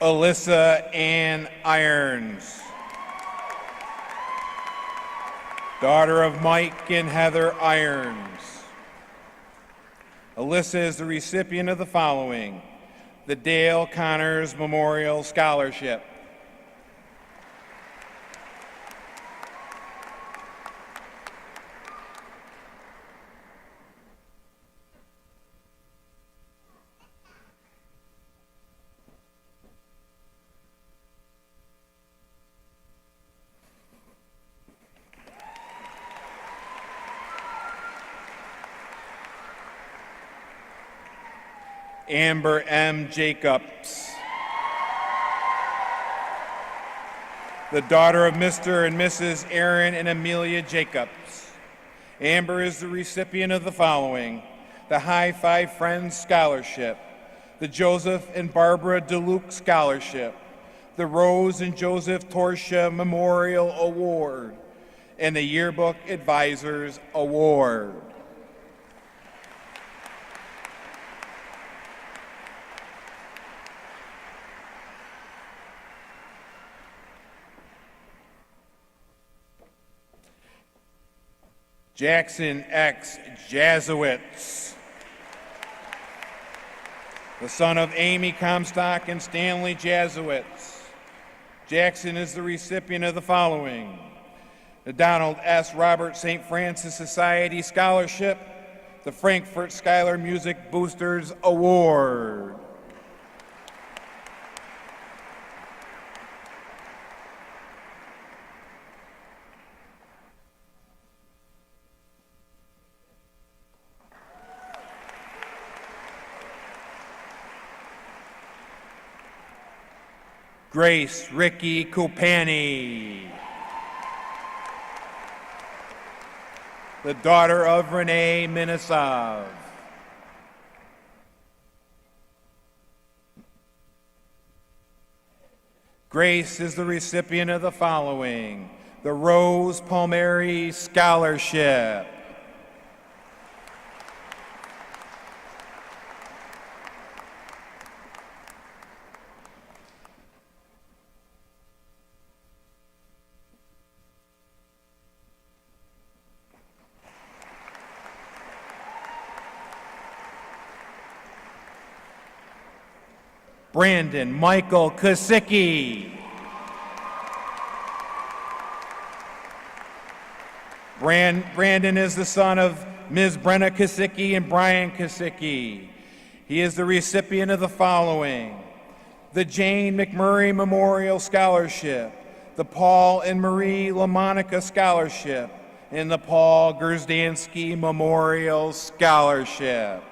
Alyssa Ann Irons, daughter of Mike and Heather Irons. Alyssa is the recipient of the following: the Dale Connors Memorial Scholarship. Amber M. Jacobs, the daughter of Mr. and Mrs. Aaron and Amelia Jacobs. Amber is the recipient of the following: the High Five Friends Scholarship, the Joseph and Barbara DeLuke Scholarship, the Rose and Joseph Torsha Memorial Award, and the Yearbook Advisors Award. Jackson X. Jazowitz, the son of Amy Comstock and Stanley Jazowitz. Jackson is the recipient of the following: the Donald S. Robert St. Francis Society Scholarship, the Frankfort Schuyler Music Boosters Award. Grace Ricky Kupani, the daughter of Renee Minisov. Grace is the recipient of the following: the Rose Palmieri Scholarship. Brandon Michael Kosicki. Brandon is the son of Ms. Brenna Kosicki and Brian Kosicki. He is the recipient of the following: the Jane McMurray Memorial Scholarship, the Paul and Marie LaMonica Scholarship, and the Paul Gersdansky Memorial Scholarship.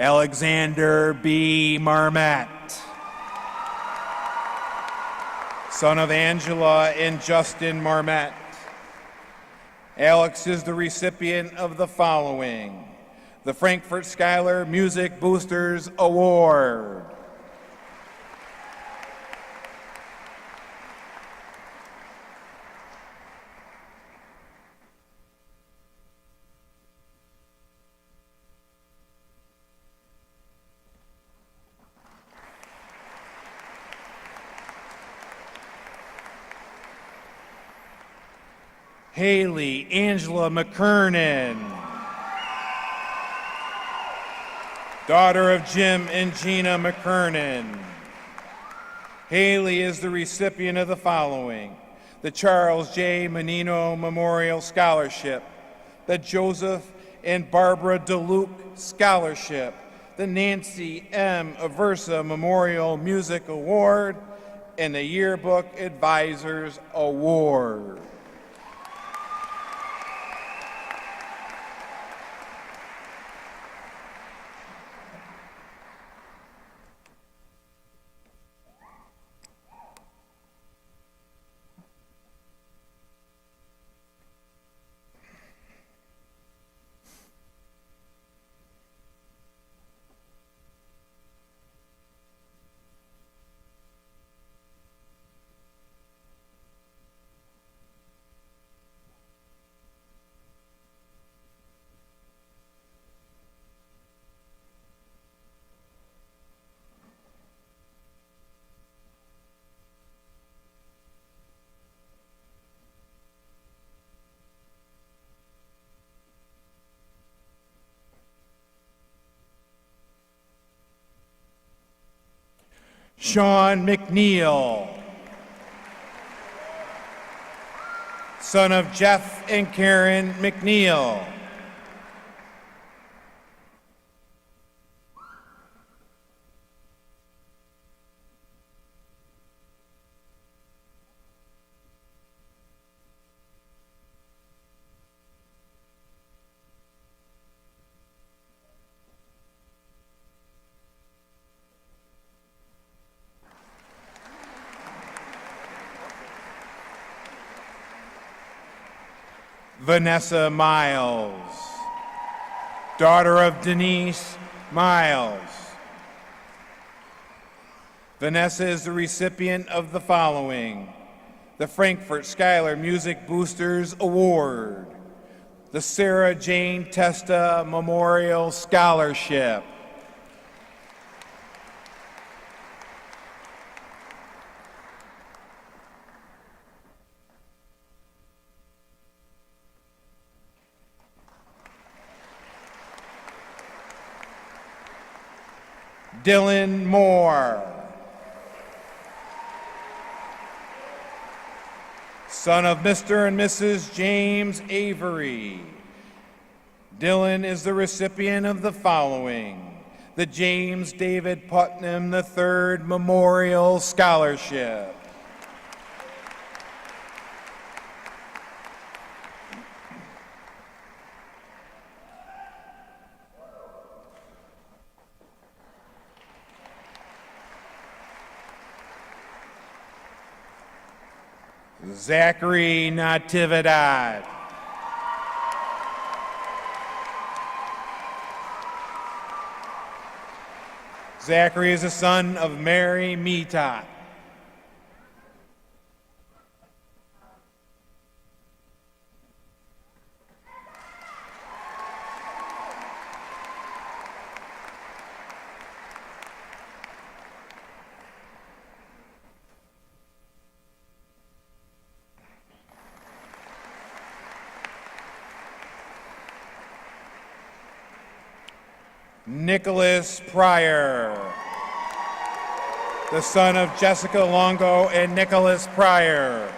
Alexander B. Marmette, son of Angela and Justin Marmette. Alex is the recipient of the following: the Frankfort Schuyler Music Boosters Award. Haley Angela McKernan, daughter of Jim and Gina McKernan. Haley is the recipient of the following: the Charles J. Menino Memorial Scholarship, the Joseph and Barbara DeLuke Scholarship, the Nancy M. Aversa Memorial Music Award, and the Yearbook Advisors Award. Sean McNeil, son of Jeff and Karen McNeil. Vanessa Miles, daughter of Denise Miles. Vanessa is the recipient of the following: the Frankfort Schuyler Music Boosters Award, the Sarah Jane Testa Memorial Scholarship, Dylan Moore, son of Mr. and Mrs. James Avery. Dylan is the recipient of the following: the James David Putnam III Memorial Scholarship, Zachary Natividad. Zachary is the son of Mary Meetot. Nicholas Pryor, the son of Jessica Longo and Nicholas Pryor.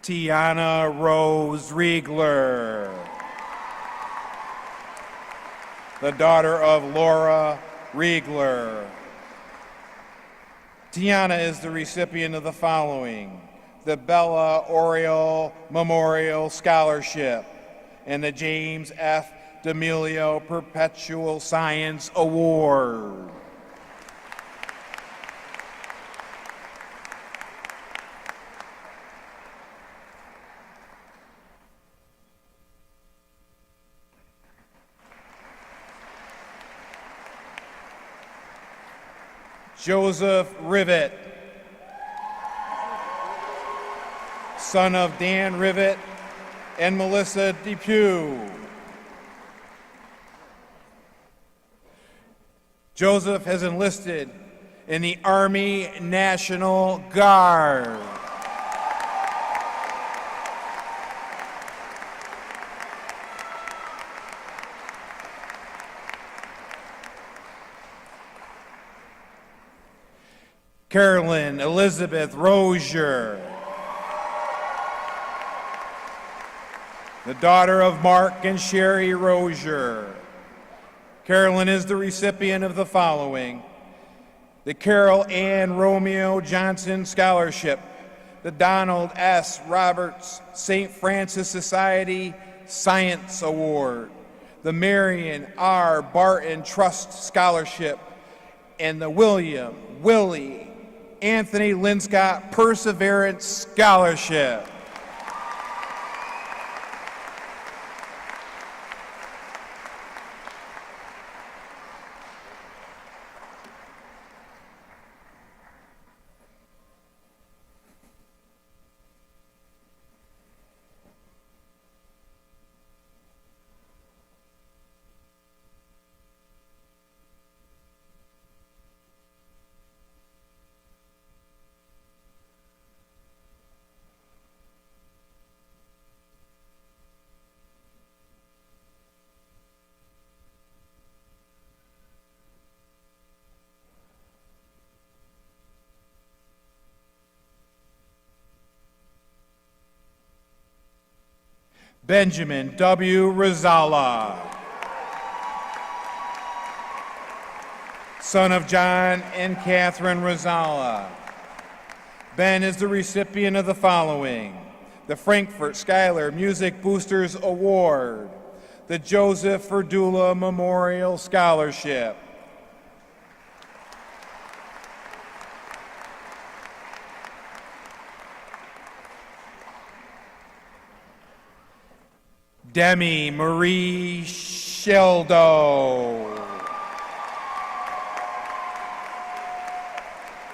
Tiana Rose Riegler, the daughter of Laura Riegler. Tiana is the recipient of the following: the Bella Oriole Memorial Scholarship and the James F. D'Amelio Perpetual Science Award. Joseph Rivet, son of Dan Rivet and Melissa Depew. Joseph has enlisted in the Army National Guard. Carolyn Elizabeth Rozier, the daughter of Mark and Sherry Rozier. Carolyn is the recipient of the following: the Carol Ann Romeo Johnson Scholarship, the Donald S. Roberts St. Francis Society Science Award, the Marion R. Barton Trust Scholarship, and the William Willie Anthony Linscott Perseverance Scholarship. Benjamin W. Rizala, son of John and Catherine Rizala. Ben is the recipient of the following: the Frankfort Schuyler Music Boosters Award, the Joseph Verdula Memorial Scholarship. Demi Marie Sheldo,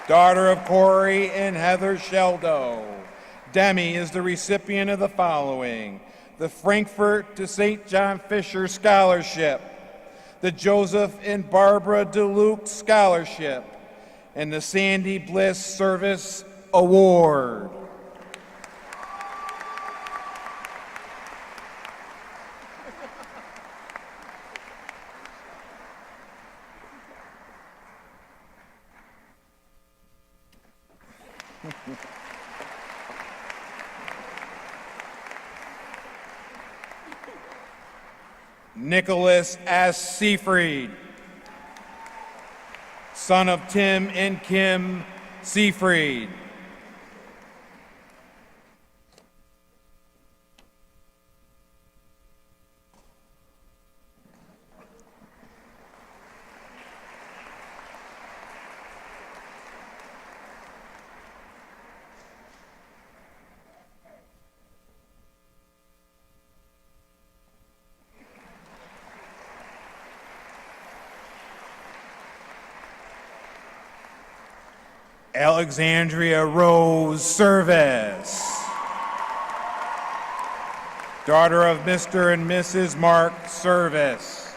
daughter of Corey and Heather Sheldo. Demi is the recipient of the following: the Frankfort to St. John Fisher Scholarship, the Joseph and Barbara DeLuke Scholarship, and the Sandy Bliss Service Award. Nicholas S. Seafried, son of Tim and Kim Seafried. Alexandria Rose Service, daughter of Mr. and Mrs. Mark Service.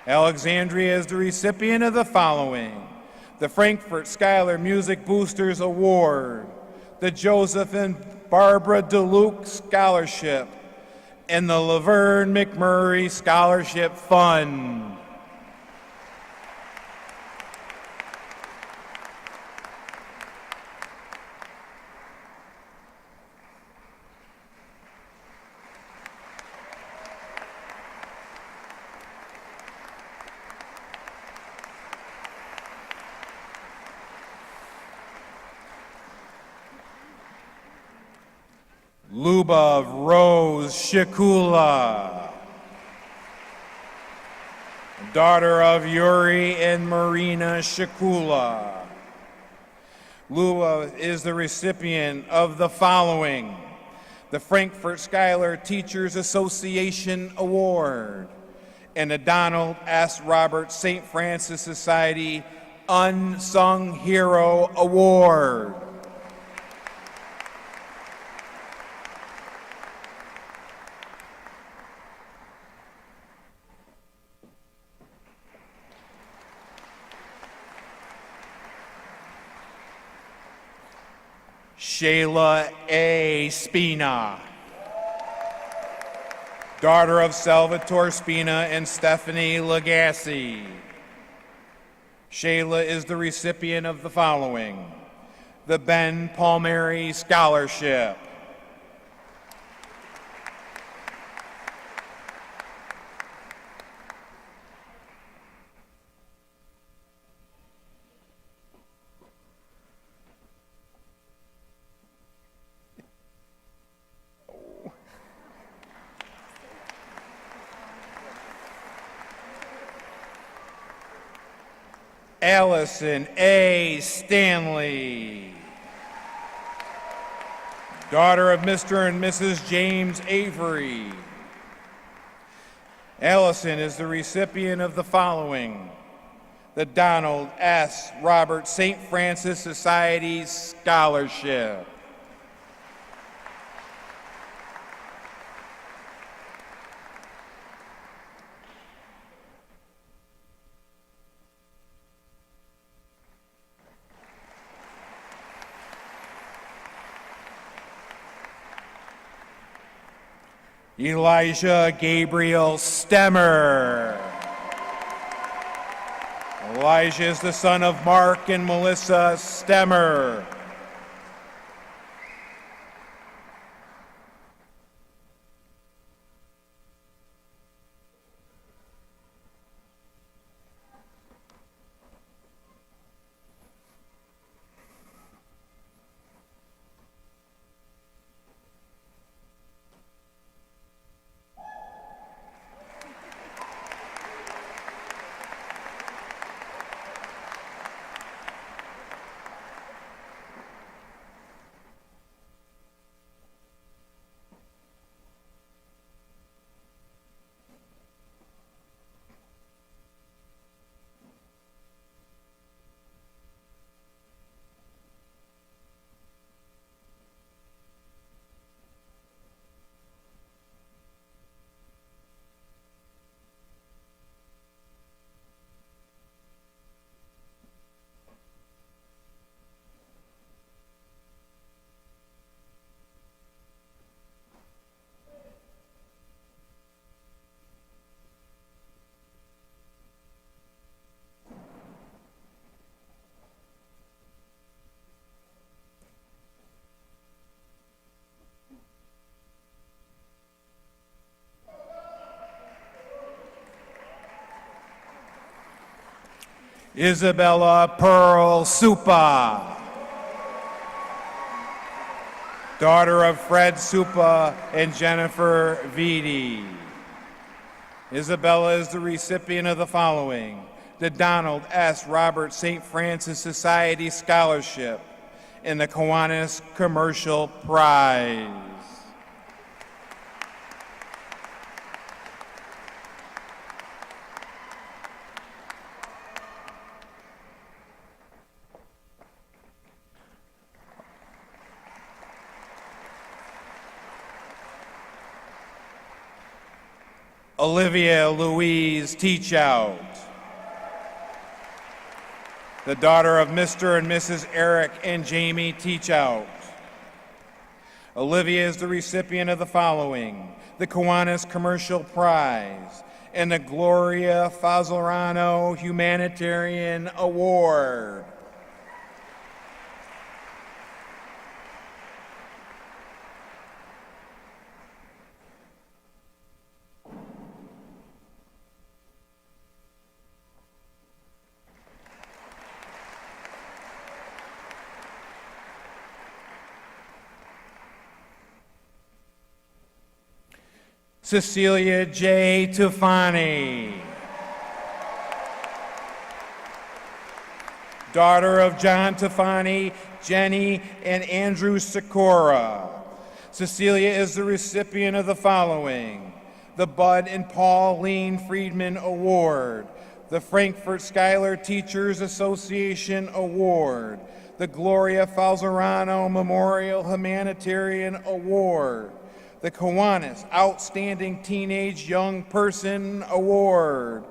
Alexandria is the recipient of the following: the Frankfort Schuyler Music Boosters Award, the Joseph and Barbara DeLuke Scholarship, and the Laverne McMurray Scholarship Fund. Lubov Rose Shikula, daughter of Yuri and Marina Shikula. Lubov is the recipient of the following: the Frankfort Schuyler Teachers Association Award and the Donald S. Robert St. Francis Society Unsung Hero Award. Shayla A. Spina, daughter of Salvatore Spina and Stephanie Legassi. Shayla is the recipient of the following: the Ben Palmieri Scholarship, Allison A. Stanley, daughter of Mr. and Mrs. James Avery. Allison is the recipient of the following: the Donald S. Robert St. Francis Society Scholarship. Elijah Gabriel Stemmer. Elijah is the son of Mark and Melissa Stemmer. Isabella Pearl Supa, daughter of Fred Supa and Jennifer Vitti. Isabella is the recipient of the following: the Donald S. Robert St. Francis Society Scholarship and the Kiwanis Commercial Prize. Olivia Louise Teachout, the daughter of Mr. and Mrs. Eric and Jamie Teachout. Olivia is the recipient of the following: the Kiwanis Commercial Prize and the Gloria Falzarano Humanitarian Award. Cecilia J. Tufani, daughter of John Tufani, Jenny, and Andrew Sikora. Cecilia is the recipient of the following: the Bud and Pauline Friedman Award, the Frankfort Schuyler Teachers Association Award, the Gloria Falzarano Memorial Humanitarian Award, the Kiwanis Outstanding Teenage Young Person Award,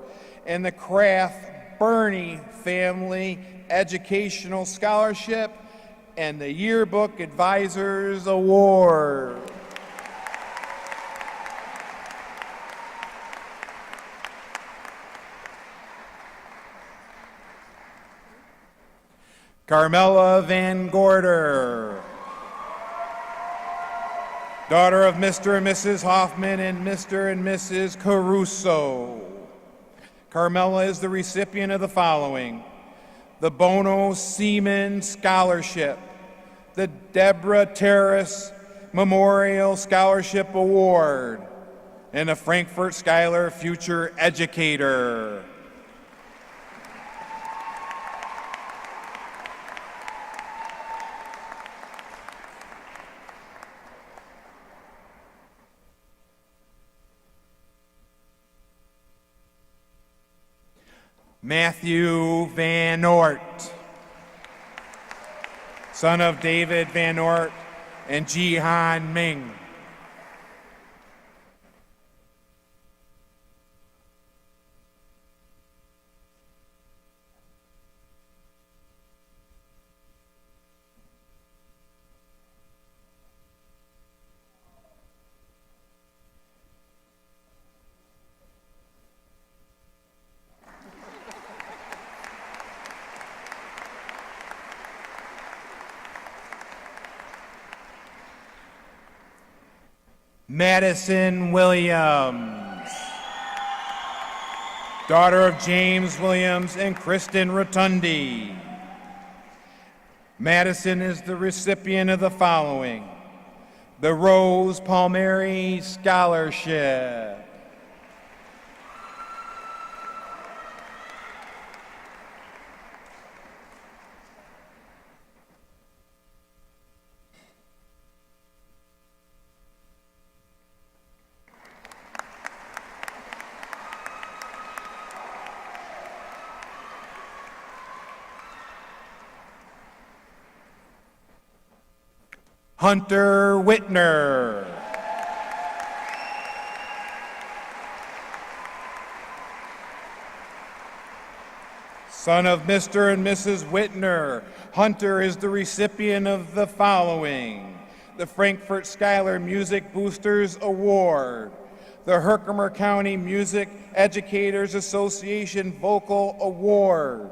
and the Kraft Burney Family Educational Scholarship and the Yearbook Advisors Award. Carmela Van Gorder, daughter of Mr. and Mrs. Hoffman and Mr. and Mrs. Caruso. Carmela is the recipient of the following: the Bono Seaman Scholarship, the Deborah Terrace Memorial Scholarship Award, and the Frankfort Schuyler Future Educator. Matthew Van Ort, son of David Van Ort and Jihan Ming. Madison Williams, daughter of James Williams and Kristen Rotundi. Madison is the recipient of the following: the Rose Palmieri Scholarship. Hunter Whitner, son of Mr. and Mrs. Whitner. Hunter is the recipient of the following: the Frankfort Schuyler Music Boosters Award, the Herkimer County Music Educators Association Vocal Award,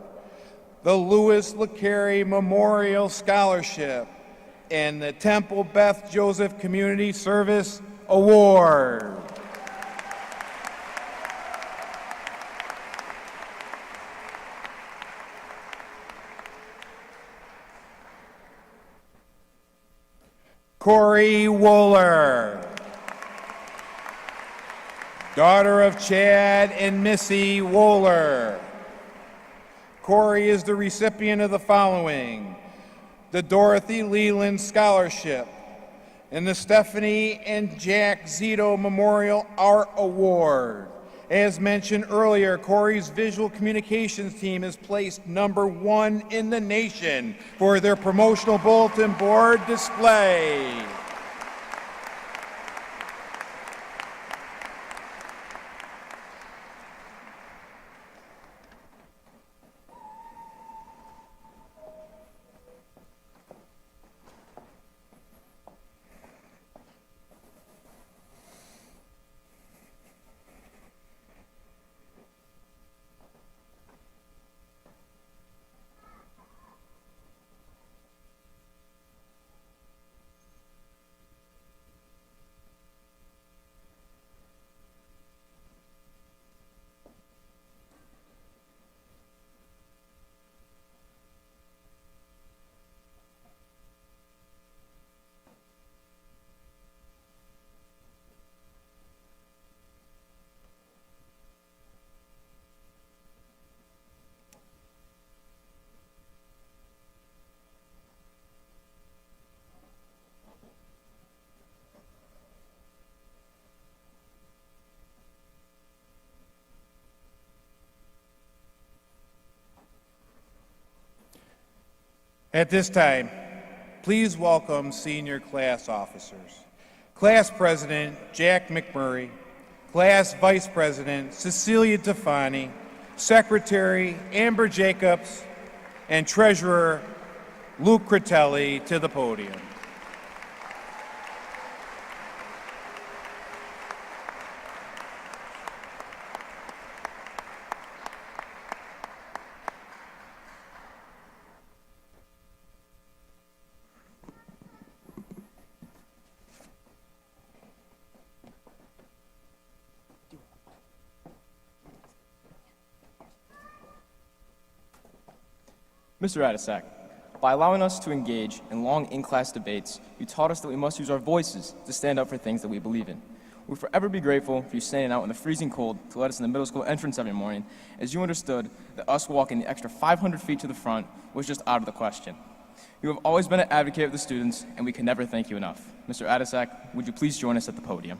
the Louis LeCarry Memorial Scholarship, and the Temple Beth Joseph Community Service Award. Corey Wooler. Daughter of Chad and Missy Wooler. Corey is the recipient of the following: the Dorothy Leland Scholarship and the Stephanie and Jack Zito Memorial Art Award. As mentioned earlier, Corey's visual communications team is placed #1 in the nation for their promotional bulletin board display. At this time, please welcome senior class officers. Class President Jack McMurray, Class Vice President Cecilia Tefani, Secretary Amber Jacobs, and Treasurer Luke Critelli to the podium. Mr. Adirondack, by allowing us to engage in long in-class debates, you taught us that we must use our voices to stand up for things that we believe in. We'll forever be grateful for you standing out in the freezing cold to let us in the middle school entrance every morning, as you understood that us walking the extra 500 feet to the front was just out of the question. You have always been an advocate of the students, and we can never thank you enough. Mr. Adirondack, would you please join us at the podium?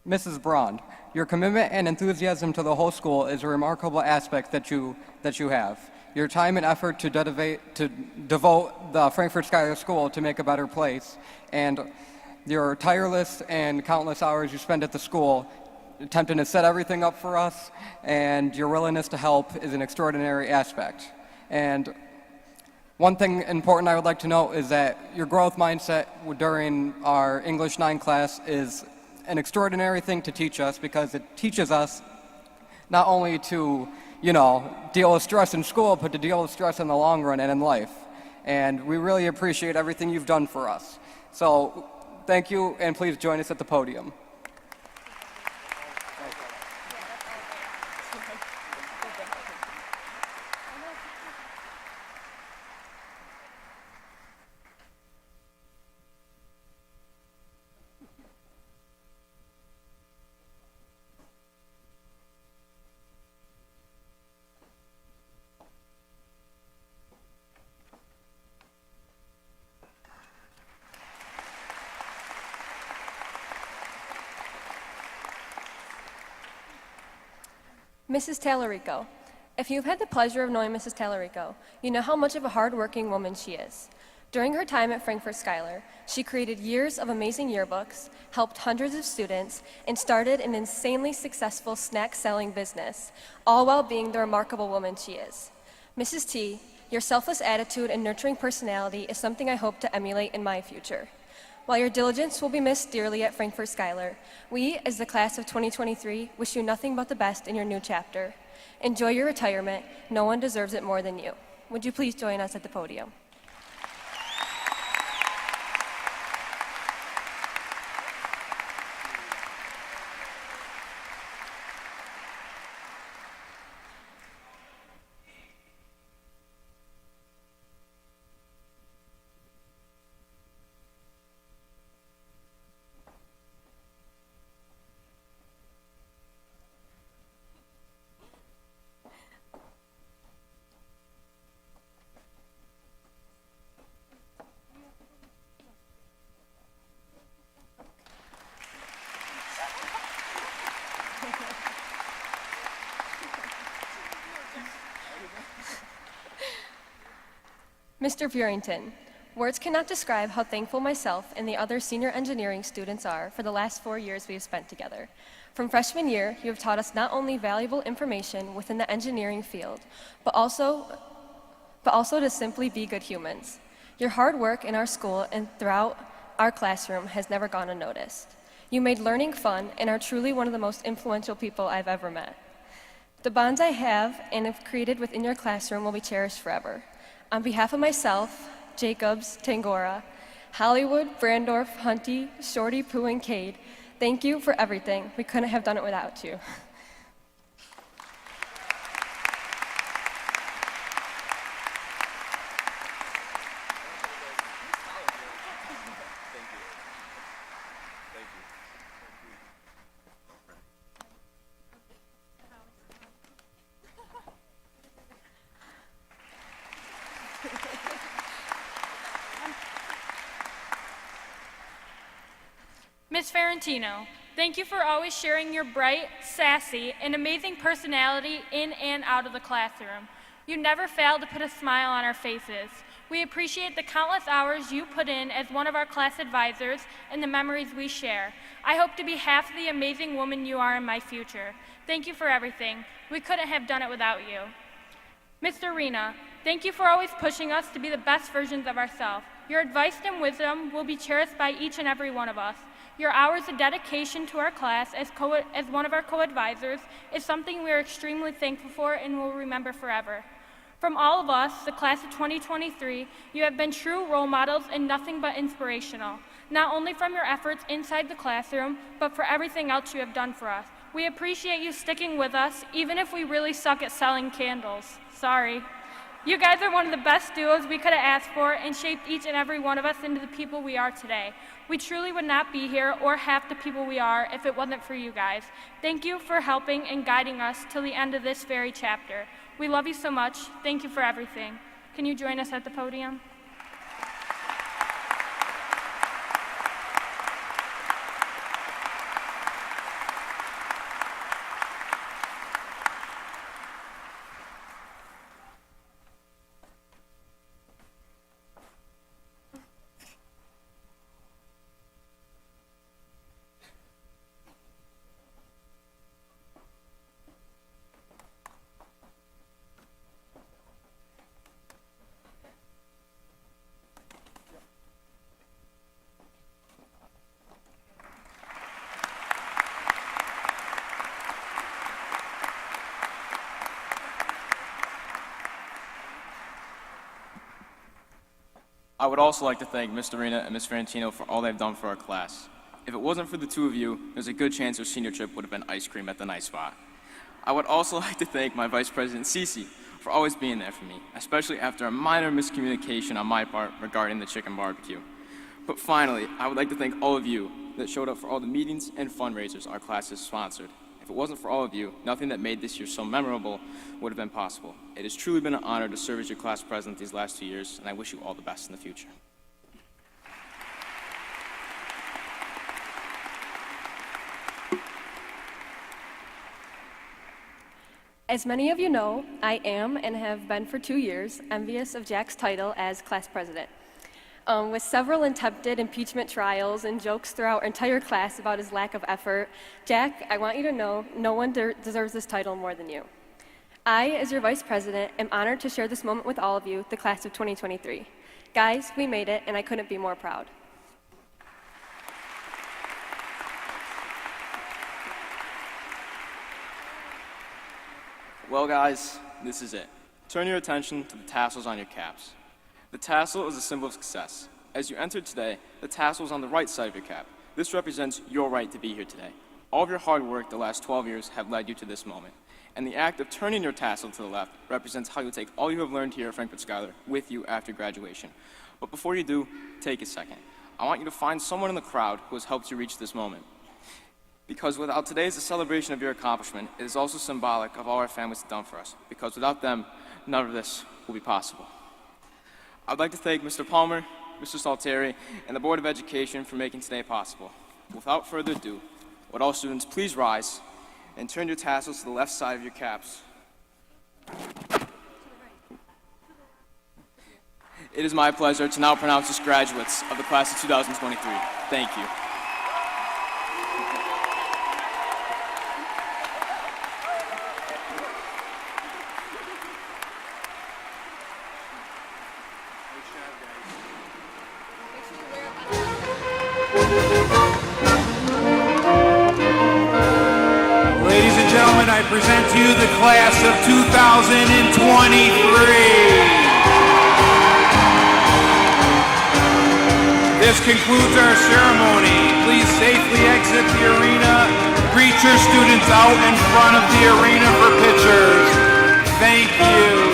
Mrs. Braun, your commitment and enthusiasm to the whole school is a remarkable aspect that you have. Your time and effort to devote the Frankfort Schuyler School to make a better place, and your tireless and countless hours you spend at the school attempting to set everything up for us, and your willingness to help is an extraordinary aspect. And one thing important I would like to note is that your growth mindset during our English 9 class is an extraordinary thing to teach us, because it teaches us not only to, deal with stress in school, but to deal with stress in the long run and in life. And we really appreciate everything you've done for us. So thank you, and please join us at the podium. Mrs. Tallarico. If you've had the pleasure of knowing Mrs. Tallarico, you know how much of a hard-working woman she is. During her time at Frankfort Schuyler, she created years of amazing yearbooks, helped hundreds of students, and started an insanely successful snack selling business, all while being the remarkable woman she is. Mrs. T, your selfless attitude and nurturing personality is something I hope to emulate in my future. While your diligence will be missed dearly at Frankfort Schuyler, we, as the class of 2023, wish you nothing but the best in your new chapter. Enjoy your retirement. No one deserves it more than you. Would you please join us at the podium? Mr. Burrington, words cannot describe how thankful myself and the other senior engineering students are for the last 4 years we have spent together. From freshman year, you have taught us not only valuable information within the engineering field, but also to simply be good humans. Your hard work in our school and throughout our classroom has never gone unnoticed. You made learning fun and are truly one of the most influential people I've ever met. The bonds I have and have created within your classroom will be cherished forever. On behalf of myself, Jacobs, Tangora, Hollywood, Brandorf, Hunty, Shorty, Pooh, and Cade, thank you for everything. We couldn't have done it without you. Ms. Ferrantino, thank you for always sharing your bright, sassy, and amazing personality in and out of the classroom. You never fail to put a smile on our faces. We appreciate the countless hours you put in as one of our class advisors and the memories we share. I hope to be half the amazing woman you are in my future. Thank you for everything. We couldn't have done it without you. Mr. Rena, thank you for always pushing us to be the best versions of ourselves. Your advice and wisdom will be cherished by each and every one of us. Your hours of dedication to our class as one of our co-advisors is something we are extremely thankful for and will remember forever. From all of us, the class of 2023, you have been true role models and nothing but inspirational, not only from your efforts inside the classroom, but for everything else you have done for us. We appreciate you sticking with us, even if we really suck at selling candles. Sorry. You guys are one of the best duos we could have asked for and shaped each and every one of us into the people we are today. We truly would not be here or half the people we are if it wasn't for you guys. Thank you for helping and guiding us till the end of this very chapter. We love you so much. Thank you for everything. Can you join us at the podium? I would also like to thank Mr. Rena and Ms. Ferrantino for all they've done for our class. If it wasn't for the two of you, there's a good chance our senior trip would have been ice cream at the nice spot. I would also like to thank my Vice President, Cece, for always being there for me, especially after a minor miscommunication on my part regarding the chicken barbecue. But finally, I would like to thank all of you that showed up for all the meetings and fundraisers our class has sponsored. If it wasn't for all of you, nothing that made this year so memorable would have been possible. It has truly been an honor to serve as your class president these last 2 years, and I wish you all the best in the future. As many of you know, I am and have been for 2 years envious of Jack's title as class president. With several attempted impeachment trials and jokes throughout our entire class about his lack of effort, Jack, I want you to know no one deserves this title more than you. I, as your Vice President, am honored to share this moment with all of you, the class of 2023. Guys, we made it, and I couldn't be more proud. Well, guys, this is it. Turn your attention to the tassels on your caps. The tassel is a symbol of success. As you entered today, the tassel is on the right side of your cap. This represents your right to be here today. All of your hard work the last 12 years have led you to this moment. And the act of turning your tassel to the left represents how you take all you have learned here at Frankfort Schuyler with you after graduation. But before you do, take a second. I want you to find someone in the crowd who has helped you reach this moment. Because without today's celebration of your accomplishment, it is also symbolic of all our families have done for us. Because without them, none of this will be possible. I'd like to thank Mr. Palmer, Mr. Salutatorian, and the Board of Education for making today possible. Without further ado, would all students please rise and turn your tassels to the left side of your caps. It is my pleasure to now pronounce as graduates of the class of 2023. Thank you. Ladies and gentlemen, I present to you the class of 2023. This concludes our ceremony. Please safely exit the arena. Greet your students out in front of the arena for pictures. Thank you.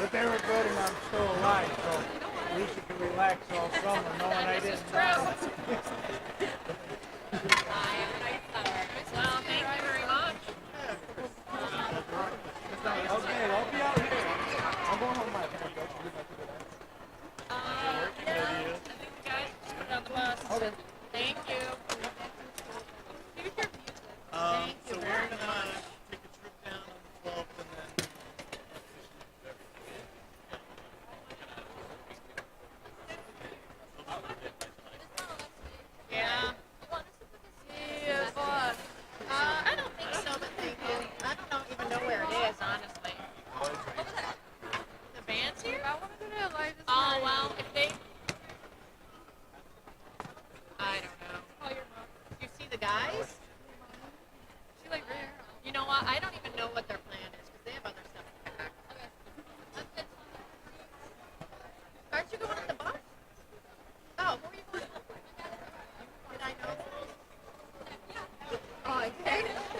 But they were voting I'm still alive, so at least you can relax all summer knowing I didn't die. excited.